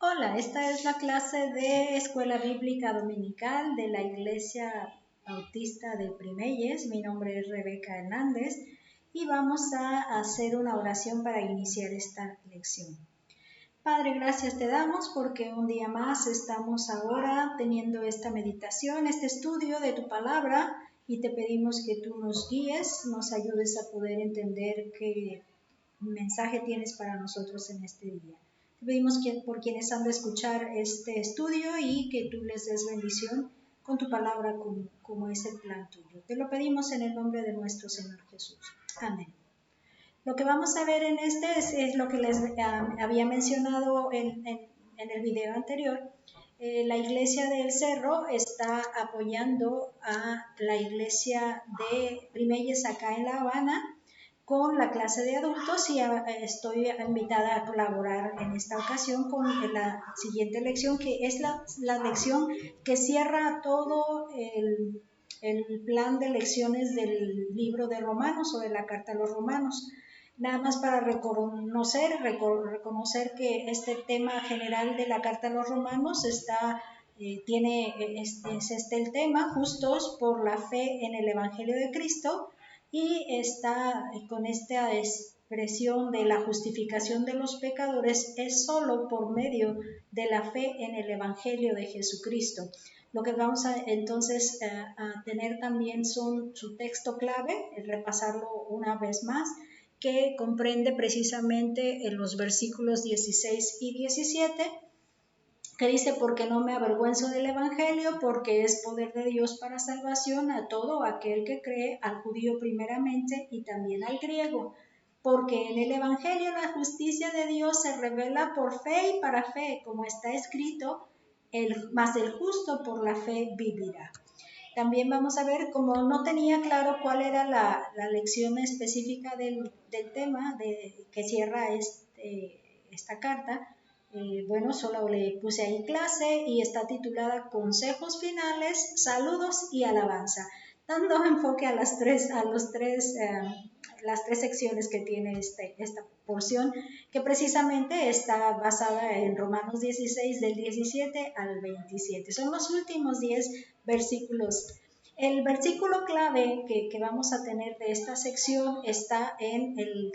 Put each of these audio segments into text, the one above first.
Hola, esta es la clase de Escuela Bíblica Dominical de la Iglesia Bautista de Primeyes. Mi nombre es Rebeca Hernández y vamos a hacer una oración para iniciar esta lección. Padre, gracias te damos porque un día más estamos ahora teniendo esta meditación, este estudio de tu palabra y te pedimos que tú nos guíes, nos ayudes a poder entender qué mensaje tienes para nosotros en este día. Te pedimos por quienes han de escuchar este estudio y que tú les des bendición con tu palabra como es el plan tuyo. Te lo pedimos en el nombre de nuestro Señor Jesús. Amén. Lo que vamos a ver en este es lo que les había mencionado en el video anterior. La iglesia del Cerro está apoyando a la iglesia de Primeyes acá en La Habana con la clase de adultos y estoy invitada a colaborar en esta ocasión con la siguiente lección, que es la lección que cierra todo el plan de lecciones del libro de Romanos o de la carta a los Romanos. Nada más para reconocer que este tema general de la carta a los Romanos tiene el tema, justos por la fe en el Evangelio de Cristo, y está con esta expresión de la justificación de los pecadores es solo por medio de la fe en el Evangelio de Jesucristo. Lo que vamos entonces a tener también son su texto clave, repasarlo una vez más, que comprende precisamente en los versículos 16 y 17, que dice: porque no me avergüenzo del Evangelio, porque es poder de Dios para salvación a todo aquel que cree, al judío primeramente y también al griego, porque en el Evangelio la justicia de Dios se revela por fe y para fe, como está escrito, mas el justo por la fe vivirá. También vamos a ver, como no tenía claro cuál era la lección específica del tema que cierra esta carta, bueno, solo le puse ahí clase y está titulada Consejos Finales, Saludos y Alabanza, dando enfoque a las tres secciones que tiene esta porción, que precisamente está basada en Romanos 16, del 17 al 27. Son los últimos 10 versículos. El versículo clave que vamos a tener de esta sección está en el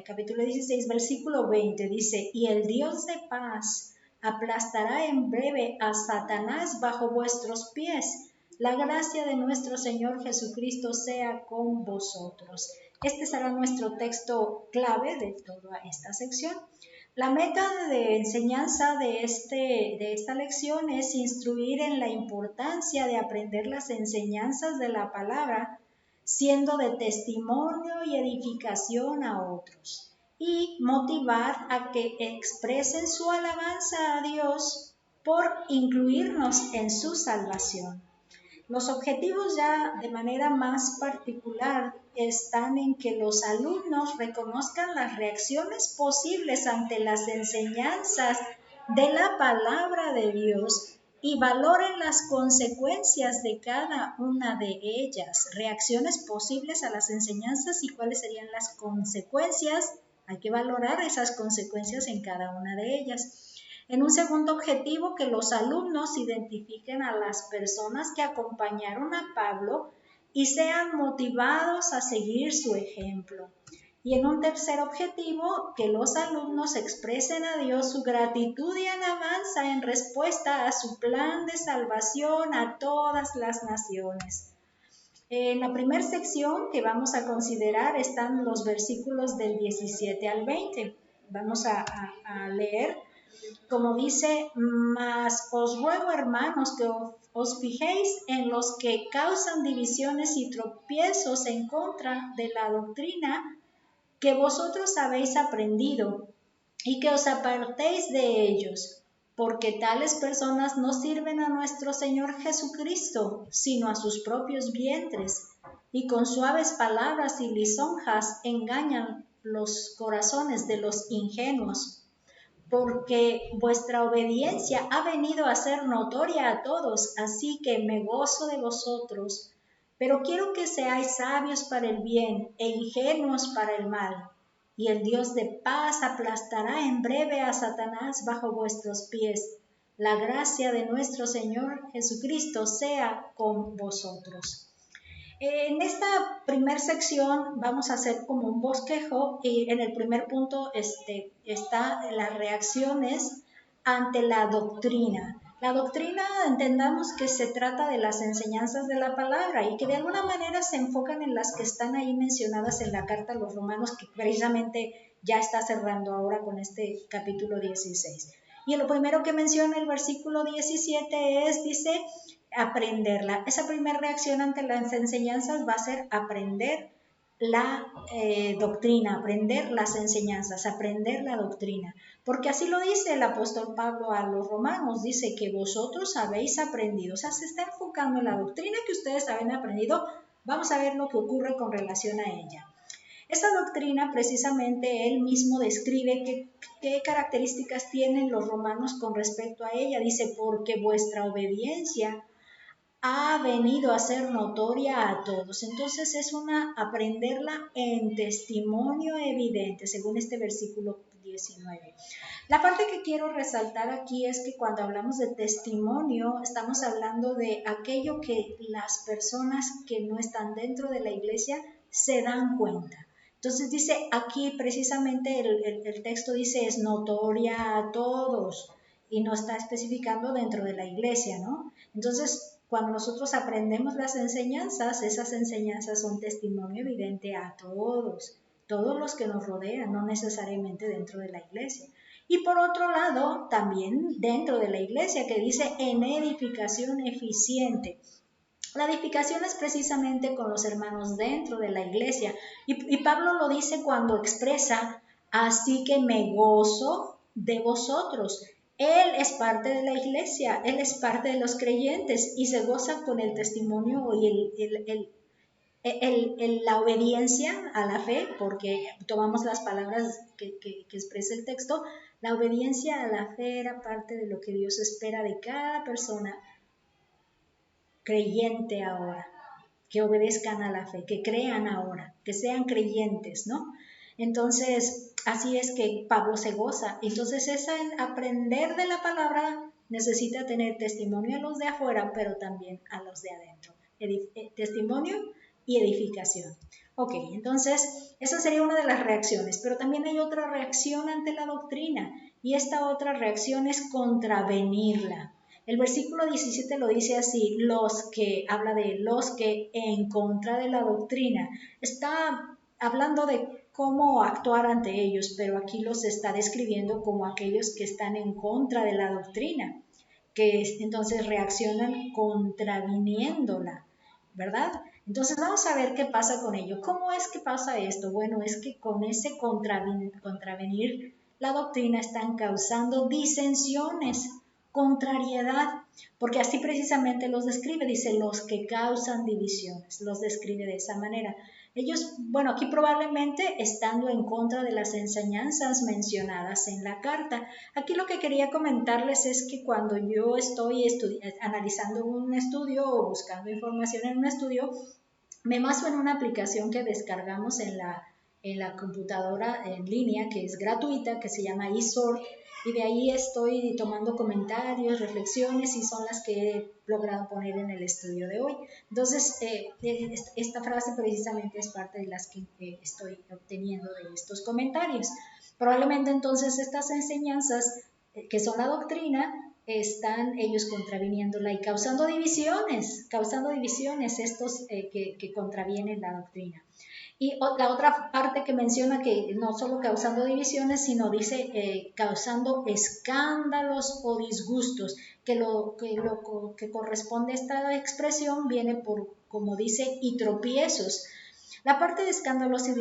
capítulo 16, versículo 20. Dice: y el Dios de paz aplastará en breve a Satanás bajo vuestros pies. La gracia de nuestro Señor Jesucristo sea con vosotros. Este será nuestro texto clave de toda esta sección. La meta de enseñanza de esta lección es instruir en la importancia de aprender las enseñanzas de la palabra, siendo de testimonio y edificación a otros, y motivar a que expresen su alabanza a Dios por incluirnos en su salvación. Los objetivos ya de manera más particular están en que los alumnos reconozcan las reacciones posibles ante las enseñanzas de la palabra de Dios y valoren las consecuencias de cada una de ellas, reacciones posibles a las enseñanzas y cuáles serían las consecuencias. Hay que valorar esas consecuencias en cada una de ellas. En un segundo objetivo, que los alumnos identifiquen a las personas que acompañaron a Pablo y sean motivados a seguir su ejemplo. Y en un tercer objetivo, que los alumnos expresen a Dios su gratitud y alabanza en respuesta a su plan de salvación a todas las naciones. En la primera sección que vamos a considerar están los versículos del 17 al 20. Vamos a leer. Como dice: mas os ruego, hermanos, que os fijéis en los que causan divisiones y tropiezos en contra de la doctrina que vosotros habéis aprendido, y que os apartéis de ellos, porque tales personas no sirven a nuestro Señor Jesucristo, sino a sus propios vientres, y con suaves palabras y lisonjas engañan los corazones de los ingenuos. Porque vuestra obediencia ha venido a ser notoria a todos, así que me gozo de vosotros. Pero quiero que seáis sabios para el bien e ingenuos para el mal. y el Dios de paz aplastará en breve a Satanás bajo vuestros pies. La gracia de nuestro Señor Jesucristo sea con vosotros. En esta primera sección vamos a hacer como un bosquejo y en el primer punto está las reacciones ante la doctrina. La doctrina entendamos que se trata de las enseñanzas de la palabra y que de alguna manera se enfocan en las que están ahí mencionadas en la carta a los romanos, que precisamente ya está cerrando ahora con este capítulo 16. Y lo primero que menciona el versículo 17 dice, aprenderla. Esa primera reacción ante las enseñanzas va a ser aprender la doctrina, aprender las enseñanzas, aprender la doctrina. Porque así lo dice el apóstol Pablo a los romanos, dice que vosotros habéis aprendido. O sea, se está enfocando en la doctrina que ustedes habían aprendido. Vamos a ver lo que ocurre con relación a ella. Esta doctrina precisamente él mismo describe qué características tienen los romanos con respecto a ella. Dice, porque vuestra obediencia ha venido a ser notoria a todos. Entonces es aprenderla en testimonio evidente, según este versículo 19. La parte que quiero resaltar aquí es que cuando hablamos de testimonio, estamos hablando de aquello que las personas que no están dentro de la iglesia se dan cuenta. Entonces dice aquí precisamente el texto dice es notoria a todos y no está especificando dentro de la iglesia, ¿no? Entonces, cuando nosotros aprendemos las enseñanzas, esas enseñanzas son testimonio evidente a todos los que nos rodean, no necesariamente dentro de la iglesia. Y por otro lado, también dentro de la iglesia, que dice en edificación eficiente. La edificación es precisamente con los hermanos dentro de la iglesia. Y Pablo lo dice cuando expresa, así que me gozo de vosotros. Él es parte de la iglesia, él es parte de los creyentes y se goza con el testimonio y la obediencia a la fe, porque tomamos las palabras que expresa el texto. La obediencia a la fe era parte de lo que Dios espera de cada persona creyente ahora, que obedezcan a la fe, que crean ahora, que sean creyentes, ¿no? Entonces, así es que Pablo se goza. Entonces, aprender de la palabra necesita tener testimonio a los de afuera, pero también a los de adentro. Testimonio y edificación. Ok, entonces, esa sería una de las reacciones, pero también hay otra reacción ante la doctrina, y esta otra reacción es contravenirla. El versículo 17 lo dice así, habla de los que en contra de la doctrina. Está hablando de cómo actuar ante ellos, pero aquí los está describiendo como aquellos que están en contra de la doctrina, que entonces reaccionan contraviniéndola, ¿verdad? Entonces vamos a ver qué pasa con ello. ¿Cómo es que pasa esto? Bueno, es que con ese contravenir la doctrina están causando disensiones, contrariedad, porque así precisamente los describe, dice los que causan divisiones, los describe de esa manera. Ellos, bueno, aquí probablemente estando en contra de las enseñanzas mencionadas en la carta. Aquí lo que quería comentarles es que cuando yo estoy analizando un estudio o buscando información en un estudio, me baso en una aplicación que descargamos en la computadora en línea, que es gratuita, que se llama eSword, y de ahí estoy tomando comentarios, reflexiones, y son las que he logrado poner en el estudio de hoy. Entonces, esta frase precisamente es parte de las que estoy obteniendo de estos comentarios. Probablemente entonces estas enseñanzas, que son la doctrina, están ellos contraviniéndola y causando divisiones estos que contravienen la doctrina. Y la otra parte que menciona que no solo causando divisiones, sino dice causando escándalos o disgustos, que lo que corresponde a esta expresión viene por, como dice, y tropiezos. La parte de escándalos y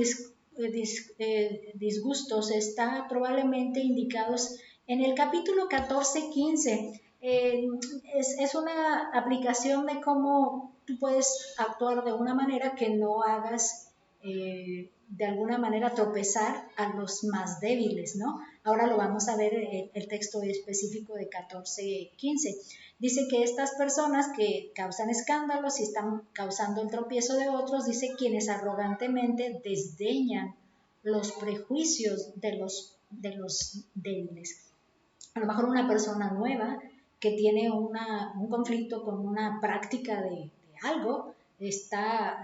disgustos está probablemente indicados en el capítulo 14-15. Es una aplicación de cómo tú puedes actuar de una manera que no hagas de alguna manera tropezar a los más débiles, ¿no? Ahora lo vamos a ver el texto específico de 14-15. Dice que estas personas que causan escándalos y están causando el tropiezo de otros, dice quienes arrogantemente desdeñan los prejuicios de los débiles. A lo mejor una persona nueva que tiene un conflicto con una práctica de algo, está,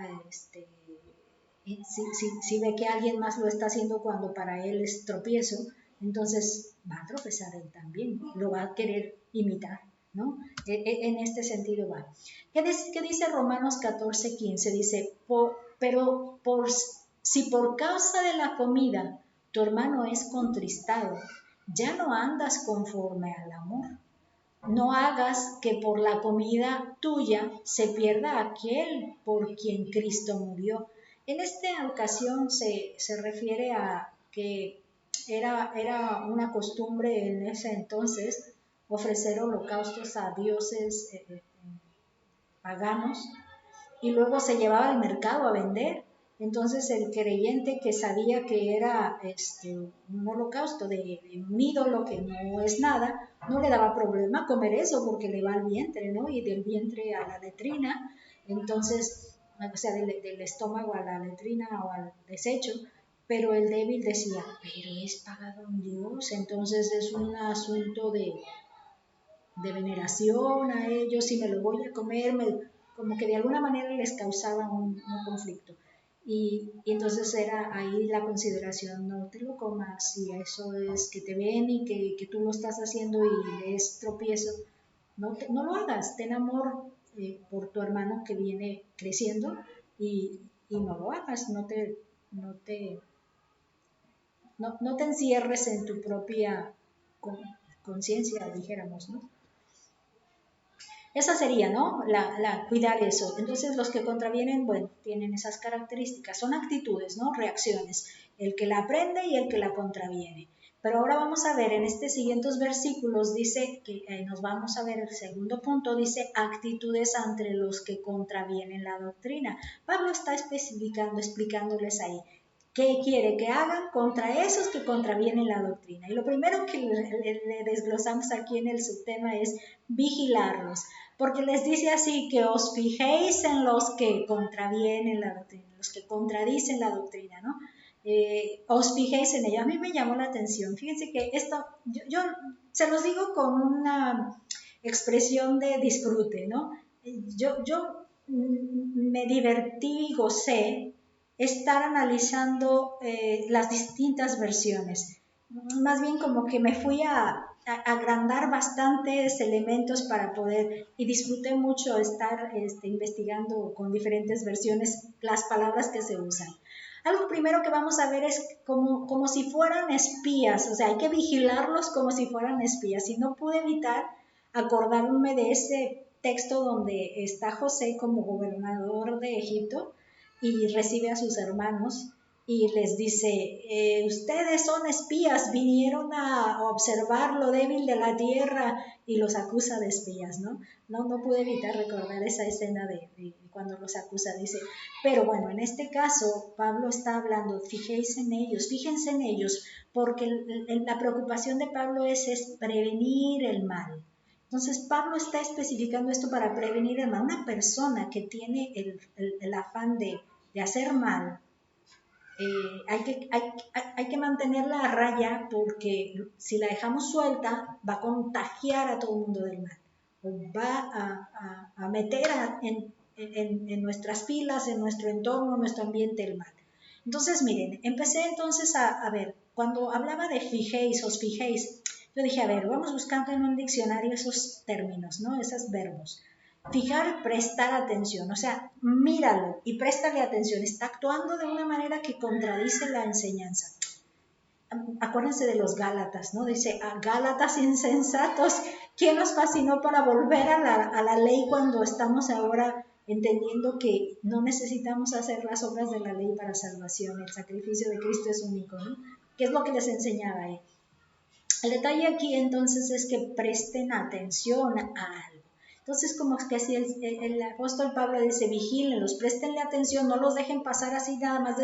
si ve que alguien más lo está haciendo cuando para él es tropiezo, entonces va a tropezar él también, lo va a querer imitar, ¿no? En este sentido va. ¿Qué dice Romanos 14:15? Dice, pero si por causa de la comida tu hermano es contristado, ya no andas conforme al amor. No hagas que por la comida tuya se pierda aquel por quien Cristo murió. En esta ocasión se refiere a que era una costumbre en ese entonces ofrecer holocaustos a dioses paganos y luego se llevaba al mercado a vender. Entonces el creyente que sabía que era un holocausto de un ídolo que no es nada, no le daba problema comer eso porque le va al vientre, ¿no? Y del vientre a la letrina, entonces, o sea, del estómago a la letrina o al desecho, pero el débil decía, pero es pagado a un Dios, entonces es un asunto de veneración a ellos y me lo voy a comer, como que de alguna manera les causaba un conflicto. Y entonces era ahí la consideración, no te lo comas, si eso es que te ven y que tú lo estás haciendo y es tropiezo, no lo hagas, ten amor por tu hermano que viene creciendo y no lo hagas, no te encierres en tu propia conciencia, dijéramos, ¿no? Esa sería, ¿no? Cuidar eso. Entonces, los que contravienen, bueno, tienen esas características. Son actitudes, ¿no? Reacciones. El que la aprende y el que la contraviene. Pero ahora vamos a ver, en estos siguientes versículos dice que nos vamos a ver el segundo punto, dice actitudes entre los que contravienen la doctrina. Pablo está especificando, explicándoles ahí qué quiere que hagan contra esos que contravienen la doctrina. Y lo primero que le desglosamos aquí en el subtema es vigilarlos, porque les dice así que os fijéis en los que contravienen la doctrina, los que contradicen la doctrina, ¿no? Os fijéis en ello. A mí me llamó la atención. Fíjense que esto, yo se los digo con una expresión de disfrute, ¿no? Yo me divertí y gocé estar analizando las distintas versiones. Más bien como que me fui a agrandar bastantes elementos para poder, y disfruté mucho estar investigando con diferentes versiones las palabras que se usan. Algo primero que vamos a ver es como si fueran espías, o sea, hay que vigilarlos como si fueran espías. Y no pude evitar acordarme de ese texto donde está José como gobernador de Egipto y recibe a sus hermanos y les dice, ustedes son espías, vinieron a observar lo débil de la tierra, y los acusa de espías, ¿no? No pude evitar recordar esa escena de cuando los acusa, dice, pero bueno, en este caso Pablo está hablando, fíjense en ellos, porque la preocupación de Pablo es prevenir el mal. Entonces Pablo está especificando esto para prevenir el mal. Una persona que tiene el afán de hacer mal, hay que mantenerla a raya, porque si la dejamos suelta va a contagiar a todo el mundo del mal, o va a meter en nuestras filas, en nuestro entorno, en nuestro ambiente el mal. Entonces miren, empecé entonces a ver, cuando hablaba de fijéis, os fijéis, yo dije, a ver, vamos buscando en un diccionario esos términos, ¿no? Esos verbos. Fijar, prestar atención, o sea, míralo y préstale atención. Está actuando de una manera que contradice la enseñanza. Acuérdense de los Gálatas, ¿no? Dice, a Gálatas insensatos, ¿quién nos fascinó para volver a la ley cuando estamos ahora entendiendo que no necesitamos hacer las obras de la ley para salvación? El sacrificio de Cristo es único, ¿no? ¿Qué es lo que les enseñaba ahí? El detalle aquí entonces es que presten atención a algo. Entonces, como que si el apóstol Pablo dice, vigílenlos, préstenle atención, no los dejen pasar así nada más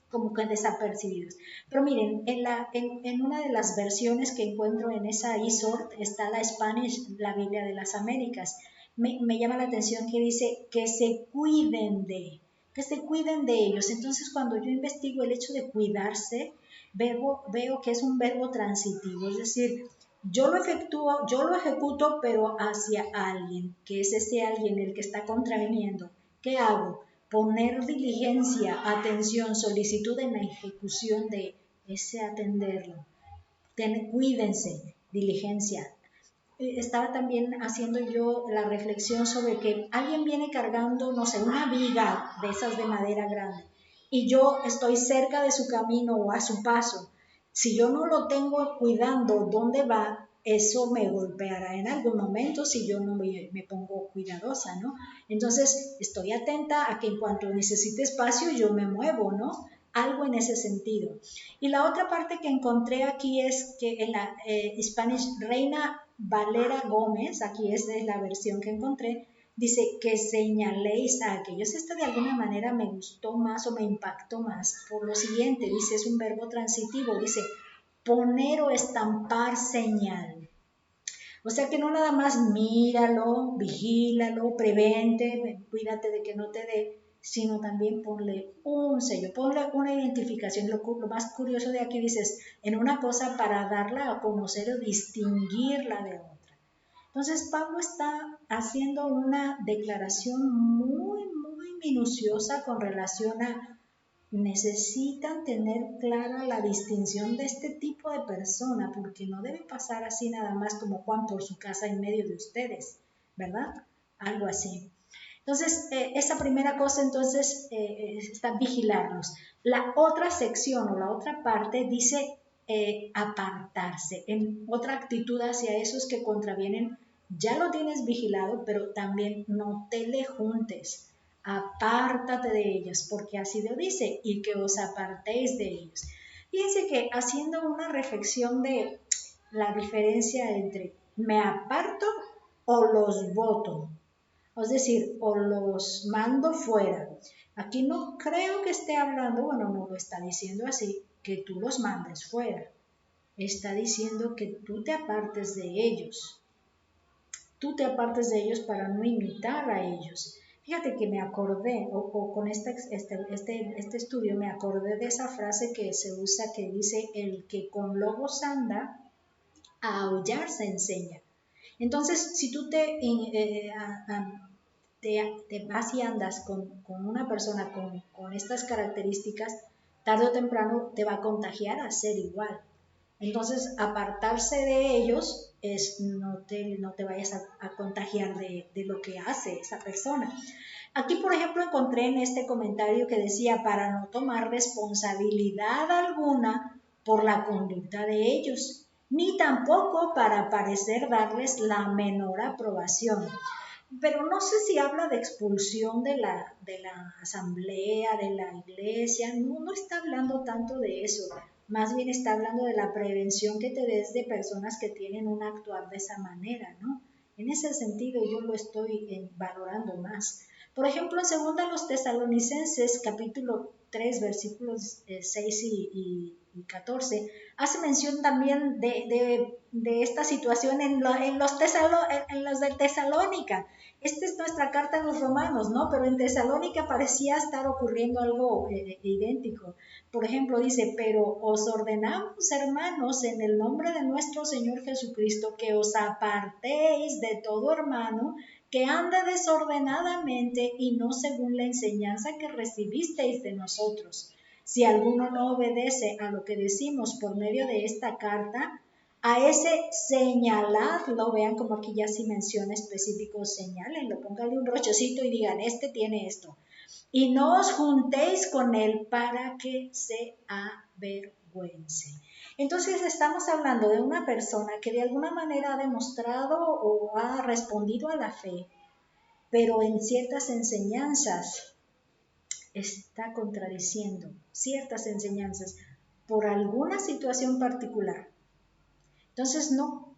como que desapercibidos. Pero miren, en una de las versiones que encuentro en esa eSword está la Spanish, la Biblia de las Américas. Me llama la atención que dice que se cuiden de. que se cuiden de ellos. Entonces, cuando yo investigo el hecho de cuidarse, veo que es un verbo transitivo, es decir, yo lo efectúo, yo lo ejecuto, pero hacia alguien, que es ese alguien el que está contraviniendo. ¿Qué hago? Poner diligencia, atención, solicitud en la ejecución de ese atenderlo. Cuídense, diligencia. Estaba también haciendo yo la reflexión sobre que alguien viene cargando, no sé, una viga de esas de madera grande y yo estoy cerca de su camino o a su paso. Si yo no lo tengo cuidando dónde va, eso me golpeará en algún momento si yo no me pongo cuidadosa, ¿no? Entonces estoy atenta a que en cuanto necesite espacio yo me muevo, ¿no? Algo en ese sentido. Y la otra parte que encontré aquí es que en la Spanish Reina Valera Gómez, aquí es de la versión que encontré, dice que señaléis a aquellos. Esta de alguna manera me gustó más o me impactó más por lo siguiente, dice, es un verbo transitivo, dice poner o estampar señal. O sea que no nada más míralo, vigílalo, prevente, cuídate de que no te dé, sino también ponle un sello, ponle una identificación. Lo más curioso de aquí dices, en una cosa para darla a conocer o distinguirla de otra. Entonces Pablo está haciendo una declaración muy, muy minuciosa con relación a necesitan tener clara la distinción de este tipo de persona, porque no debe pasar así nada más como Juan por su casa en medio de ustedes, ¿verdad? Algo así. Entonces, esa primera cosa, entonces, está vigilarnos. La otra sección o la otra parte dice apartarse, en otra actitud hacia esos que contravienen, ya lo tienes vigilado, pero también no te le juntes, apártate de ellos, porque así lo dice, y que os apartéis de ellos. Fíjense que haciendo una reflexión de la diferencia entre me aparto o los voto, es decir, o los mando fuera. Aquí no creo que esté hablando, bueno, no lo está diciendo así, que tú los mandes fuera. Está diciendo que tú te apartes de ellos. Tú te apartes de ellos para no imitar a ellos. Fíjate que me acordé, o con este estudio me acordé de esa frase que se usa que dice, el que con lobos anda, a aullar se enseña. Entonces, si tú te vas y andas con una persona con estas características, tarde o temprano te va a contagiar a ser igual. Entonces, apartarse de ellos es no te vayas a contagiar de lo que hace esa persona. Aquí, por ejemplo, encontré en este comentario que decía, para no tomar responsabilidad alguna por la conducta de ellos, ni tampoco para parecer darles la menor aprobación. Pero no sé si habla de expulsión de la asamblea, de la iglesia, no está hablando tanto de eso, más bien está hablando de la prevención que te des de personas que tienen un actuar de esa manera, ¿no? En ese sentido yo lo estoy valorando más. Por ejemplo, en 2 los Tesalonicenses, capítulo 3, versículos 6 y 14, hace mención también de esta situación en los de Tesalónica. Esta es nuestra carta a los romanos, ¿no? Pero en Tesalónica parecía estar ocurriendo algo idéntico. Por ejemplo, dice, pero os ordenamos, hermanos, en el nombre de nuestro Señor Jesucristo, que os apartéis de todo hermano que anda desordenadamente y no según la enseñanza que recibisteis de nosotros. Si alguno no obedece a lo que decimos por medio de esta carta, a ese señaladlo, vean como aquí ya sí menciona específico, señálenlo, pónganle un brochecito y digan, este tiene esto. Y no os juntéis con él para que se avergüence. Entonces estamos hablando de una persona que de alguna manera ha demostrado o ha respondido a la fe, pero en ciertas enseñanzas está contradiciendo ciertas enseñanzas por alguna situación particular. Entonces no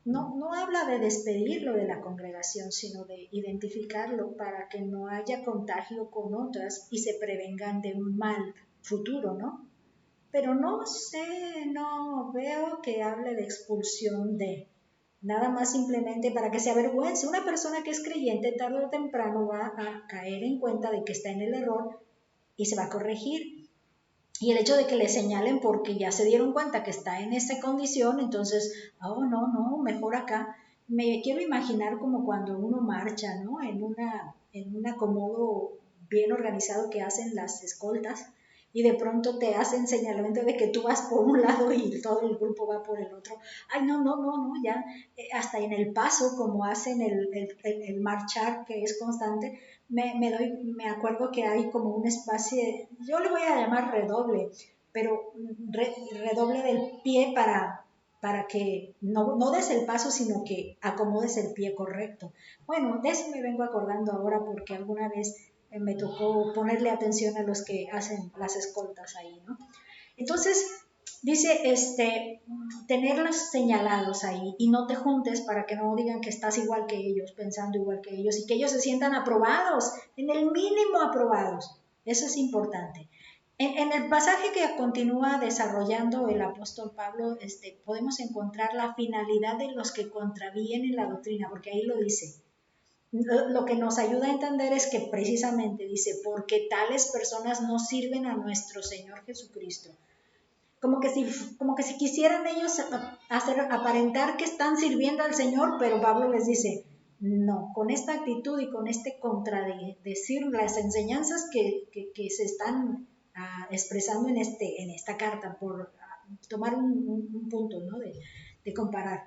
habla de despedirlo de la congregación, sino de identificarlo para que no haya contagio con otras y se prevengan de un mal futuro, ¿no? Pero no sé, no veo que hable de expulsión de, nada más simplemente para que se avergüence. Una persona que es creyente tarde o temprano va a caer en cuenta de que está en el error y se va a corregir. Y el hecho de que le señalen porque ya se dieron cuenta que está en esa condición, entonces, oh, no, mejor acá. Me quiero imaginar como cuando uno marcha, ¿no? En un acomodo bien organizado que hacen las escoltas y de pronto te hacen señalamiento de que tú vas por un lado y todo el grupo va por el otro. Ay, no, ya hasta en el paso, como hacen el marchar, que es constante, me acuerdo que hay como un espacio, yo le voy a llamar redoble, pero redoble del pie para que no des el paso, sino que acomodes el pie correcto. Bueno, de eso me vengo acordando ahora porque alguna vez me tocó ponerle atención a los que hacen las escoltas ahí, ¿no? Entonces, dice, tenerlos señalados ahí y no te juntes para que no digan que estás igual que ellos, pensando igual que ellos y que ellos se sientan aprobados, en el mínimo aprobados. Eso es importante. En el pasaje que continúa desarrollando el apóstol Pablo, podemos encontrar la finalidad de los que contravienen la doctrina, porque ahí lo dice. Lo que nos ayuda a entender es que precisamente dice, porque tales personas no sirven a nuestro Señor Jesucristo. Como que si quisieran ellos hacer aparentar que están sirviendo al Señor, pero Pablo les dice, no, con esta actitud y con este contradecir las enseñanzas que se están expresando en esta carta, por tomar un punto, ¿no? de comparar.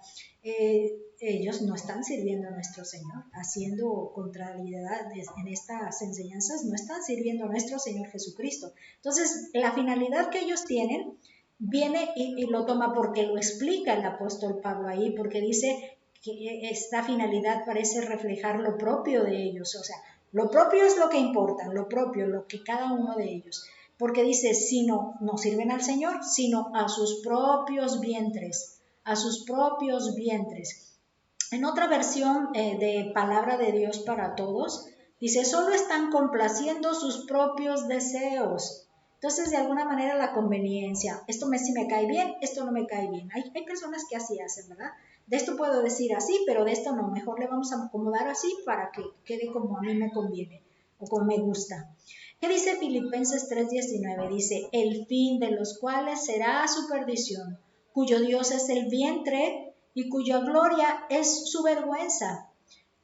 Ellos no están sirviendo a nuestro Señor, haciendo contrariedades en estas enseñanzas, no están sirviendo a nuestro Señor Jesucristo. Entonces, la finalidad que ellos tienen viene y lo toma porque lo explica el apóstol Pablo ahí, porque dice que esta finalidad parece reflejar lo propio de ellos, o sea, lo propio es lo que importa, lo propio, lo que cada uno de ellos, porque dice, sino no sirven al Señor, sino a sus propios vientres, a sus propios vientres. En otra versión de Palabra de Dios para Todos, dice, solo están complaciendo sus propios deseos. Entonces, de alguna manera, la conveniencia, esto sí me cae bien, esto no me cae bien. Hay personas que así hacen, ¿verdad? De esto puedo decir así, pero de esto no, mejor le vamos a acomodar así para que quede como a mí me conviene o como me gusta. ¿Qué dice Filipenses 3:19? Dice, el fin de los cuales será su perdición, cuyo Dios es el vientre y cuya gloria es su vergüenza,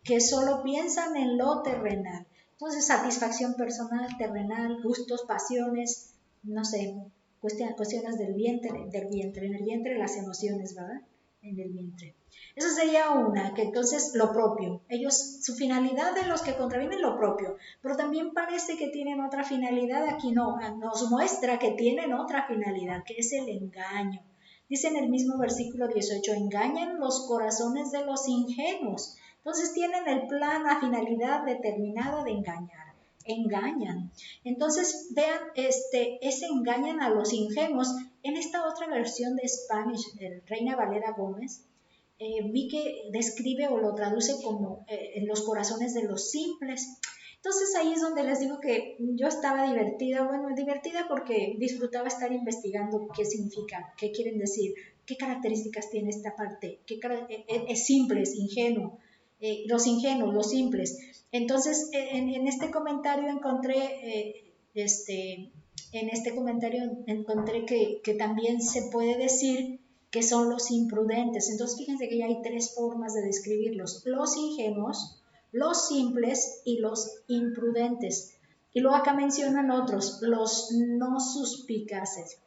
que solo piensan en lo terrenal. Entonces, satisfacción personal, terrenal, gustos, pasiones, no sé, cuestiones del vientre, en el vientre las emociones, ¿verdad? En el vientre. Eso sería una, que entonces lo propio. Ellos, su finalidad de los que contravienen lo propio, pero también parece que tienen otra finalidad, aquí no, nos muestra que tienen otra finalidad, que es el engaño. Dice en el mismo versículo 18, engañan los corazones de los ingenuos. Entonces tienen el plan, la finalidad determinada de engañar. Engañan. Entonces, vean, ese engañan a los ingenuos. En esta otra versión de Spanish, de Reina Valera Gómez, vi que describe o lo traduce como en los corazones de los simples. Entonces ahí es donde les digo que yo estaba divertida, bueno, divertida porque disfrutaba estar investigando qué significa, qué quieren decir, qué características tiene esta parte, es simple, es ingenuo, los ingenuos, los simples. Entonces en este comentario encontré que también se puede decir que son los imprudentes. Entonces fíjense que ya hay tres formas de describirlos, los ingenuos, los simples y los imprudentes. Y luego acá mencionan otros, los no suspicaces.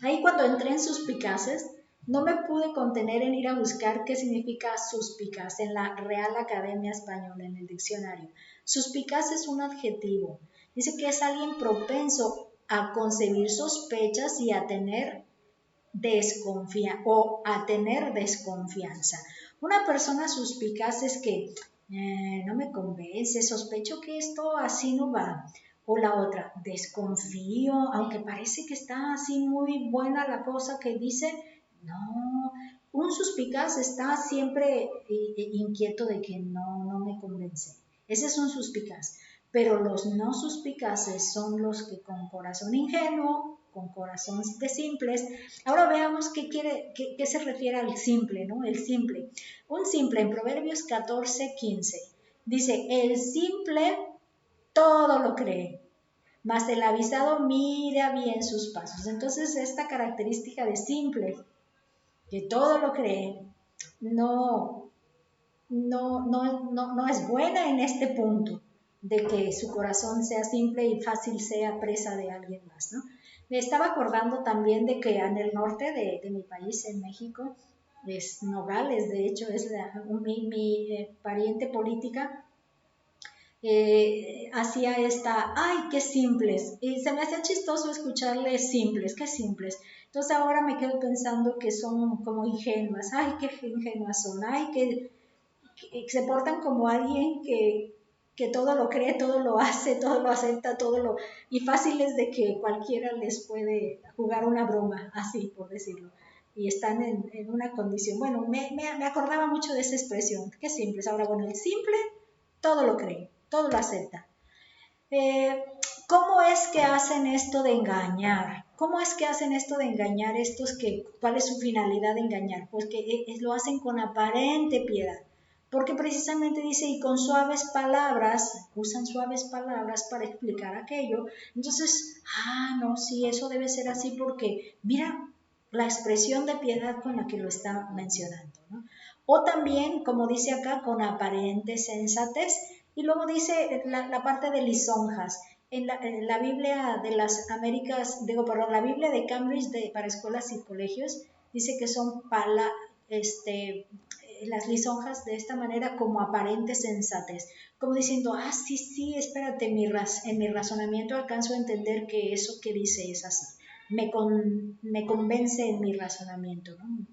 Ahí cuando entré en suspicaces, no me pude contener en ir a buscar qué significa suspicaz en la Real Academia Española, en el diccionario. Suspicaz es un adjetivo. Dice que es alguien propenso a concebir sospechas y a tener desconfianza. Una persona suspicaz es que no me convence, sospecho que esto así no va. O la otra, desconfío, aunque parece que está así muy buena la cosa que dice, no. Un suspicaz está siempre inquieto de que no me convence. Ese es un suspicaz. Pero los no suspicaces son los que con corazón ingenuo, con corazón de simples. Ahora veamos qué se refiere al simple, ¿no? El simple. Un simple en Proverbios 14:15 dice, el simple todo lo cree, mas el avisado mira bien sus pasos. Entonces, esta característica de simple, que todo lo cree, no, no es buena en este punto de que su corazón sea simple y fácil sea presa de alguien más, ¿no? Me estaba acordando también de que en el norte de mi país, en México, es Nogales, de hecho, es mi pariente política, hacía esta, ay, qué simples, y se me hacía chistoso escucharles simples, qué simples. Entonces ahora me quedo pensando que son como ingenuas, ay, qué ingenuas son, ay, que se portan como alguien que todo lo cree, todo lo hace, todo lo acepta, y fáciles de que cualquiera les puede jugar una broma, así por decirlo. Y están en una condición, bueno, me acordaba mucho de esa expresión, qué simples. Ahora, bueno, el simple todo lo cree, todo lo acepta. Eh, ¿Cómo es que hacen esto de engañar? ¿Cómo es que hacen esto de engañar estos que, cuál es su finalidad de engañar? Pues que lo hacen con aparente piedad. Porque precisamente dice, y con suaves palabras, usan suaves palabras para explicar aquello. Entonces, no, sí, eso debe ser así porque, mira, la expresión de piedad con la que lo está mencionando, ¿no? O también, como dice acá, con aparente sensatez. Y luego dice la parte de lisonjas. En la Biblia de las Américas, perdón, la Biblia de Cambridge para escuelas y colegios, dice que son las lisonjas de esta manera como aparente sensatez, como diciendo, sí, sí, espérate, en mi razonamiento alcanzo a entender que eso que dice es así, me convence en mi razonamiento, ¿no?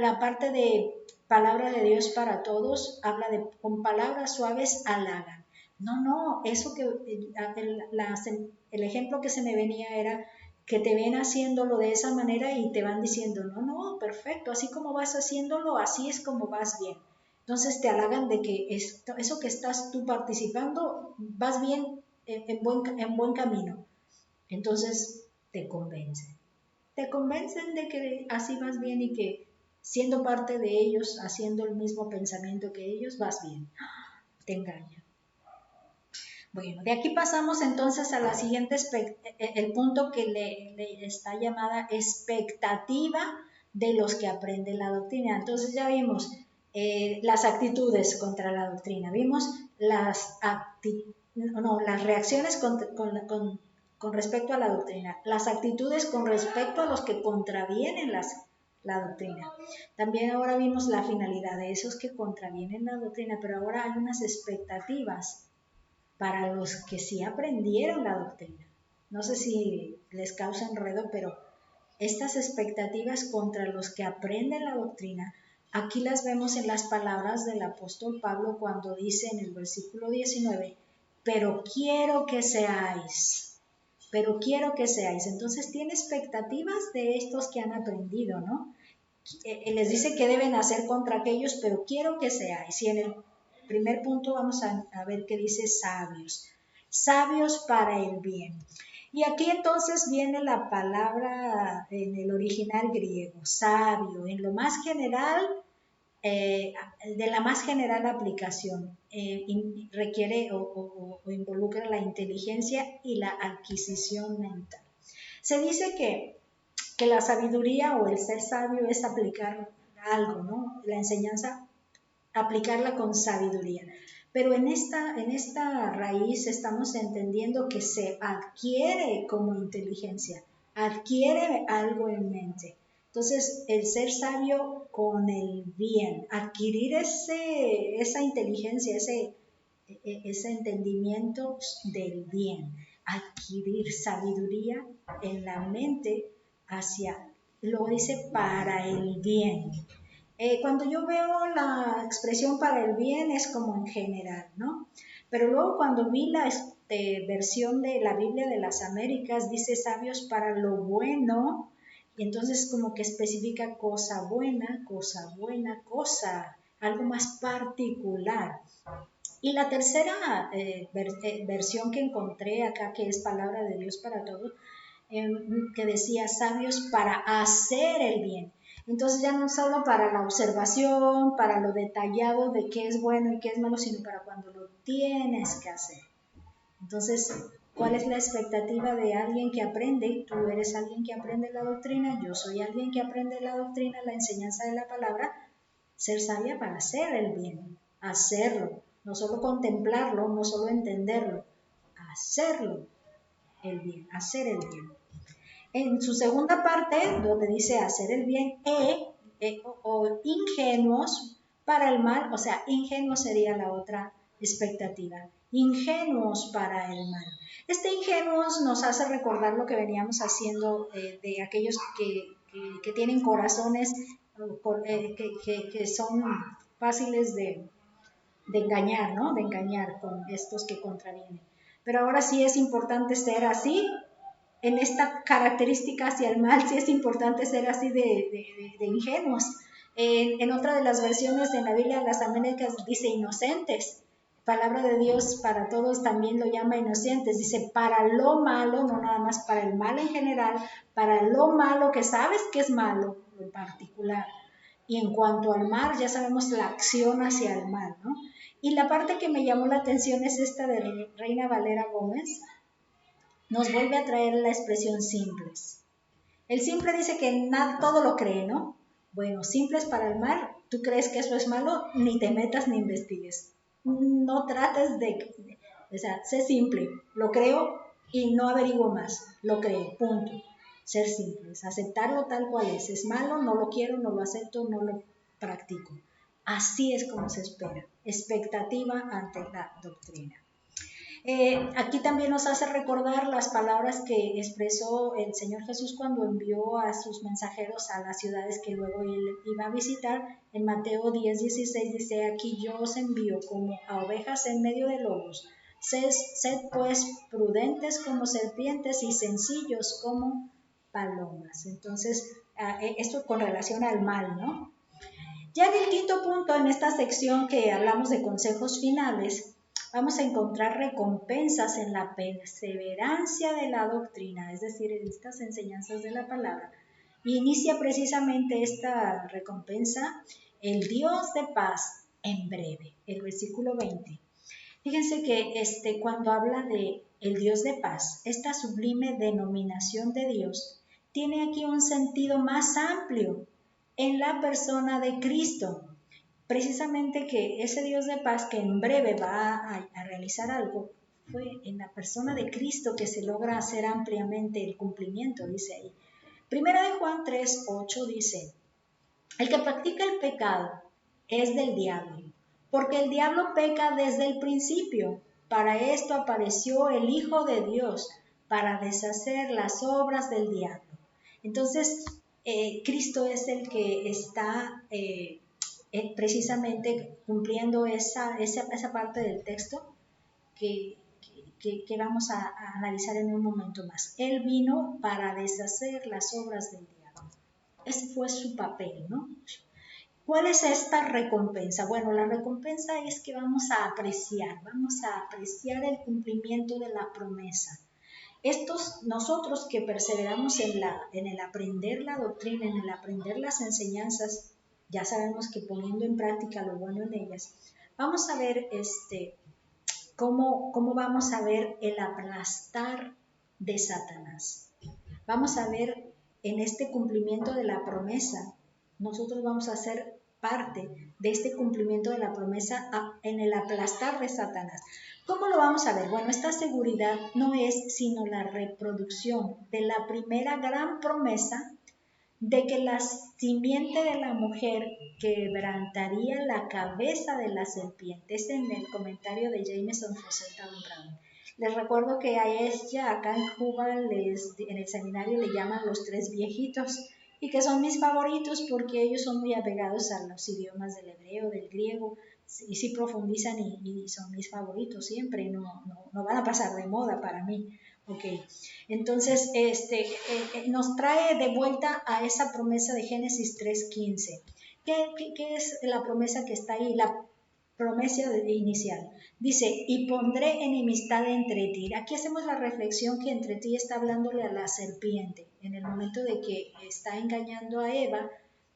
La parte de palabra de Dios para todos habla de con palabras suaves halagan. No, eso que el ejemplo que se me venía era que te ven haciéndolo de esa manera y te van diciendo, no, perfecto, así como vas haciéndolo, así es como vas bien. Entonces te halagan de que eso que estás tú participando, vas bien en buen camino. Entonces te convencen. Te convencen de que así vas bien y que siendo parte de ellos, haciendo el mismo pensamiento que ellos, vas bien. Te engañan. Bueno, de aquí pasamos entonces a la siguiente, el punto que le está llamada expectativa de los que aprenden la doctrina. Entonces ya vimos las actitudes contra la doctrina, vimos las reacciones con respecto a la doctrina, las actitudes con respecto a los que contravienen la doctrina. También ahora vimos la finalidad de esos que contravienen la doctrina, pero ahora hay unas expectativas para los que sí aprendieron la doctrina. No sé si les causa enredo, pero estas expectativas contra los que aprenden la doctrina, aquí las vemos en las palabras del apóstol Pablo cuando dice en el versículo 19, pero quiero que seáis. Entonces tiene expectativas de estos que han aprendido, ¿no? Les dice que deben hacer contra aquellos, pero quiero que seáis. Y en el primer punto vamos a ver qué dice sabios para el bien. Y aquí entonces viene la palabra en el original griego, sabio, en lo más general, de la más general aplicación, requiere o involucra la inteligencia y la adquisición mental. Se dice que la sabiduría o el ser sabio es aplicar algo, ¿no? La enseñanza, aplicarla con sabiduría. Pero en esta raíz estamos entendiendo que se adquiere como inteligencia, adquiere algo en mente. Entonces, el ser sabio con el bien, adquirir esa inteligencia, ese entendimiento del bien, adquirir sabiduría en la mente luego dice para el bien. Cuando yo veo la expresión para el bien es como en general, ¿no? Pero luego cuando vi la versión de la Biblia de las Américas, dice sabios para lo bueno, y entonces como que especifica cosa, algo más particular. Y la tercera versión que encontré acá, que es palabra de Dios para todos, que decía sabios para hacer el bien. Entonces ya no solo para la observación, para lo detallado de qué es bueno y qué es malo, sino para cuando lo tienes que hacer. Entonces, ¿Cuál es la expectativa de alguien que aprende? Tú eres alguien que aprende la doctrina, yo soy alguien que aprende la doctrina, la enseñanza de la palabra. Ser sabia para hacer el bien, hacerlo, no solo contemplarlo, no solo entenderlo, hacerlo el bien, hacer el bien. En su segunda parte, donde dice hacer el bien, o ingenuos para el mal, o sea, ingenuos sería la otra expectativa, ingenuos para el mal. Este ingenuos nos hace recordar lo que veníamos haciendo de aquellos que tienen corazones que son fáciles de engañar, ¿no? De engañar con estos que contravienen. Pero ahora sí es importante ser así, en esta característica hacia el mal, sí es importante ser así de ingenuos. En otra de las versiones de la Biblia, las Américas dice inocentes. Palabra de Dios para todos también lo llama inocentes. Dice para lo malo, no nada más para el mal en general, para lo malo que sabes que es malo en particular. Y en cuanto al mal, ya sabemos la acción hacia el mal, ¿no? Y la parte que me llamó la atención es esta de Reina Valera Gómez. Nos vuelve a traer la expresión simples. El simple dice que todo lo cree, ¿no? Bueno, simples para el mal, tú crees que eso es malo, ni te metas ni investigues. No trates o sea, sé simple, lo creo y no averiguo más, lo creo, punto. Ser simples, aceptarlo tal cual es malo, no lo quiero, no lo acepto, no lo practico. Así es como se espera, expectativa ante la doctrina. Aquí también nos hace recordar las palabras que expresó el Señor Jesús cuando envió a sus mensajeros a las ciudades que luego él iba a visitar. En Mateo 10:16 dice, aquí yo os envío como a ovejas en medio de lobos. Sed pues prudentes como serpientes y sencillos como palomas. Entonces, esto con relación al mal, ¿no? Ya en el quinto punto, en esta sección que hablamos de consejos finales, vamos a encontrar recompensas en la perseverancia de la doctrina, es decir, en estas enseñanzas de la palabra. Y inicia precisamente esta recompensa, el Dios de paz en breve, el versículo 20. Fíjense que cuando habla de el Dios de paz, esta sublime denominación de Dios tiene aquí un sentido más amplio en la persona de Cristo. Precisamente que ese Dios de paz que en breve va a realizar algo, fue en la persona de Cristo que se logra hacer ampliamente el cumplimiento, dice ahí. Primera de Juan 3:8 dice, el que practica el pecado es del diablo, porque el diablo peca desde el principio. Para esto apareció el Hijo de Dios, para deshacer las obras del diablo. Entonces, Cristo es el que está precisamente cumpliendo esa parte del texto que vamos a analizar en un momento más. Él vino para deshacer las obras del diablo. Ese fue su papel, ¿no? ¿Cuál es esta recompensa? Bueno, la recompensa es que vamos a apreciar el cumplimiento de la promesa. Nosotros que perseveramos en el aprender la doctrina, en el aprender las enseñanzas, ya sabemos que poniendo en práctica lo bueno en ellas, vamos a ver cómo vamos a ver el aplastar de Satanás. Vamos a ver en este cumplimiento de la promesa, nosotros vamos a ser parte de este cumplimiento de la promesa en el aplastar de Satanás. ¿Cómo lo vamos a ver? Bueno, esta seguridad no es sino la reproducción de la primera gran promesa de que la simiente de la mujer quebrantaría la cabeza de la serpiente. Es en el comentario de Jameson Rosetta Brown. Les recuerdo que a ella acá en Cuba en el seminario le llaman los tres viejitos y que son mis favoritos porque ellos son muy apegados a los idiomas del hebreo, del griego y sí profundizan y son mis favoritos siempre, no van a pasar de moda para mí. Ok, entonces nos trae de vuelta a esa promesa de Génesis 3:15. ¿Qué es la promesa que está ahí? La promesa inicial. Dice, y pondré enemistad entre ti. Aquí hacemos la reflexión que entre ti está hablándole a la serpiente. En el momento de que está engañando a Eva,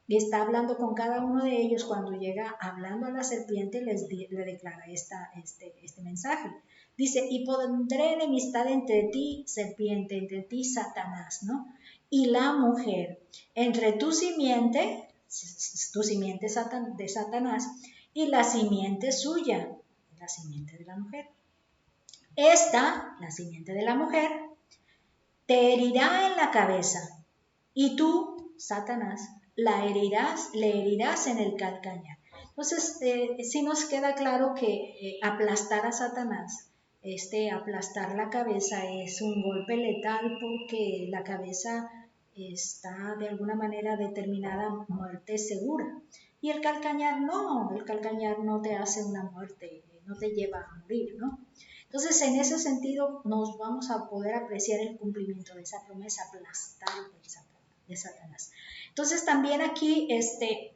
y está hablando con cada uno de ellos. Cuando llega hablando a la serpiente, le declara este mensaje. Dice, y pondré enemistad entre ti, serpiente, entre ti, Satanás, ¿no? Y la mujer, entre tu simiente de Satanás, y la simiente suya, la simiente de la mujer. Esta, la simiente de la mujer, te herirá en la cabeza, y tú, Satanás, le herirás en el calcañar. Entonces, sí nos queda claro que aplastar a Satanás, aplastar la cabeza es un golpe letal, porque la cabeza está de alguna manera determinada a muerte segura. Y el calcañar no te hace una muerte, no te lleva a morir, ¿no? Entonces, en ese sentido, nos vamos a poder apreciar el cumplimiento de esa promesa, aplastar de Satanás. Entonces, también aquí,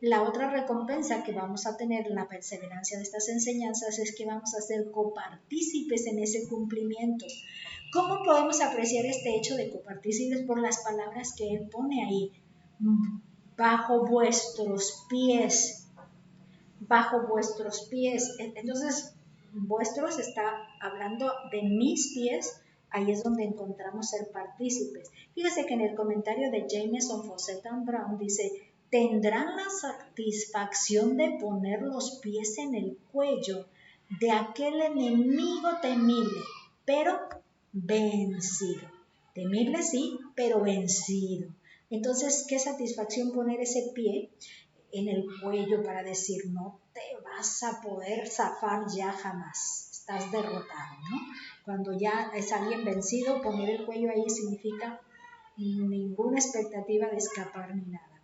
la otra recompensa que vamos a tener en la perseverancia de estas enseñanzas es que vamos a ser copartícipes en ese cumplimiento. ¿Cómo podemos apreciar este hecho de copartícipes? Por las palabras que él pone ahí. Bajo vuestros pies. Bajo vuestros pies. Entonces, vuestros está hablando de mis pies. Ahí es donde encontramos ser partícipes. Fíjese que en el comentario de Jameson Fawcett Brown dice, tendrán la satisfacción de poner los pies en el cuello de aquel enemigo temible, pero vencido. Temible sí, pero vencido. Entonces, qué satisfacción poner ese pie en el cuello para decir, no te vas a poder zafar ya jamás, estás derrotado, ¿no? Cuando ya es alguien vencido, poner el cuello ahí significa ninguna expectativa de escapar ni nada.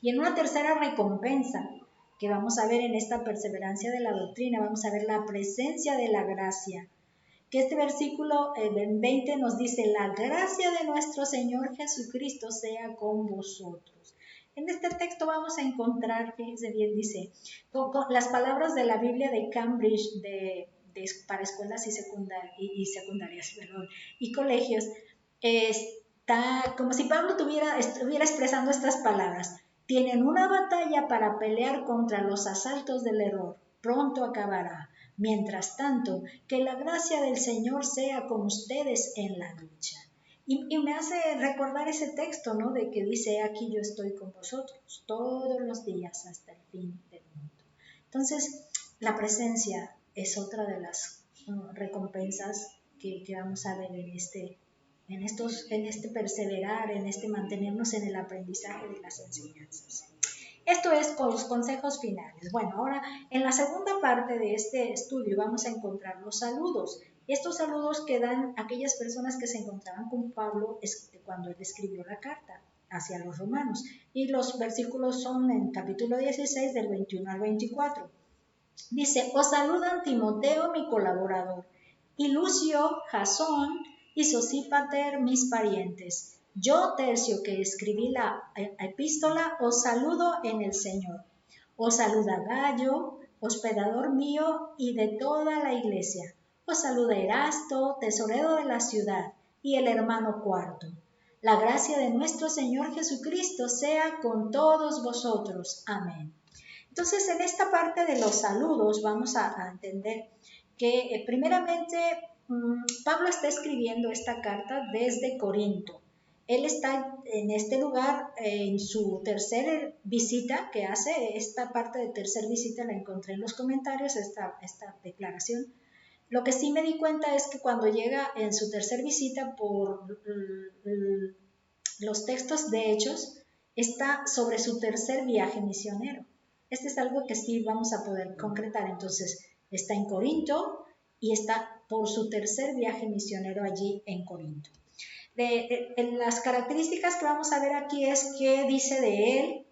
Y en una tercera recompensa que vamos a ver en esta perseverancia de la doctrina, vamos a ver la presencia de la gracia, que este versículo 20 nos dice, la gracia de nuestro Señor Jesucristo sea con vosotros. En este texto vamos a encontrar, fíjense bien, dice, con las palabras de la Biblia de Cambridge para escuelas y secundarias, y colegios, está como si Pablo estuviera expresando estas palabras. Tienen una batalla para pelear contra los asaltos del error. Pronto acabará. Mientras tanto, que la gracia del Señor sea con ustedes en la lucha. Y me hace recordar ese texto, ¿no? De que dice, aquí yo estoy con vosotros todos los días hasta el fin del mundo. Entonces, la presencia es otra de las recompensas que vamos a ver en este perseverar, en este mantenernos en el aprendizaje de las enseñanzas. Esto es con los consejos finales. Bueno, ahora en la segunda parte de este estudio vamos a encontrar los saludos. Estos saludos que dan aquellas personas que se encontraban con Pablo cuando él escribió la carta hacia los romanos. Y los versículos son en capítulo 16 del 21 al 24. Dice, os saludan Timoteo, mi colaborador, y Lucio, Jasón y Sosípater, mis parientes. Yo, Tercio, que escribí la epístola, os saludo en el Señor. Os saluda Gallo, hospedador mío y de toda la iglesia. Os saluda Erasto, tesorero de la ciudad, y el hermano Cuarto. La gracia de nuestro Señor Jesucristo sea con todos vosotros. Amén. Entonces, en esta parte de los saludos vamos a entender que primeramente Pablo está escribiendo esta carta desde Corinto. Él está en este lugar en su tercera visita que hace. Esta parte de tercera visita la encontré en los comentarios, esta declaración. Lo que sí me di cuenta es que cuando llega en su tercera visita por los textos de Hechos, está sobre su tercer viaje misionero. Este es algo que sí vamos a poder concretar. Entonces, está en Corinto y está por su tercer viaje misionero allí en Corinto. Las características que vamos a ver aquí es qué dice de él,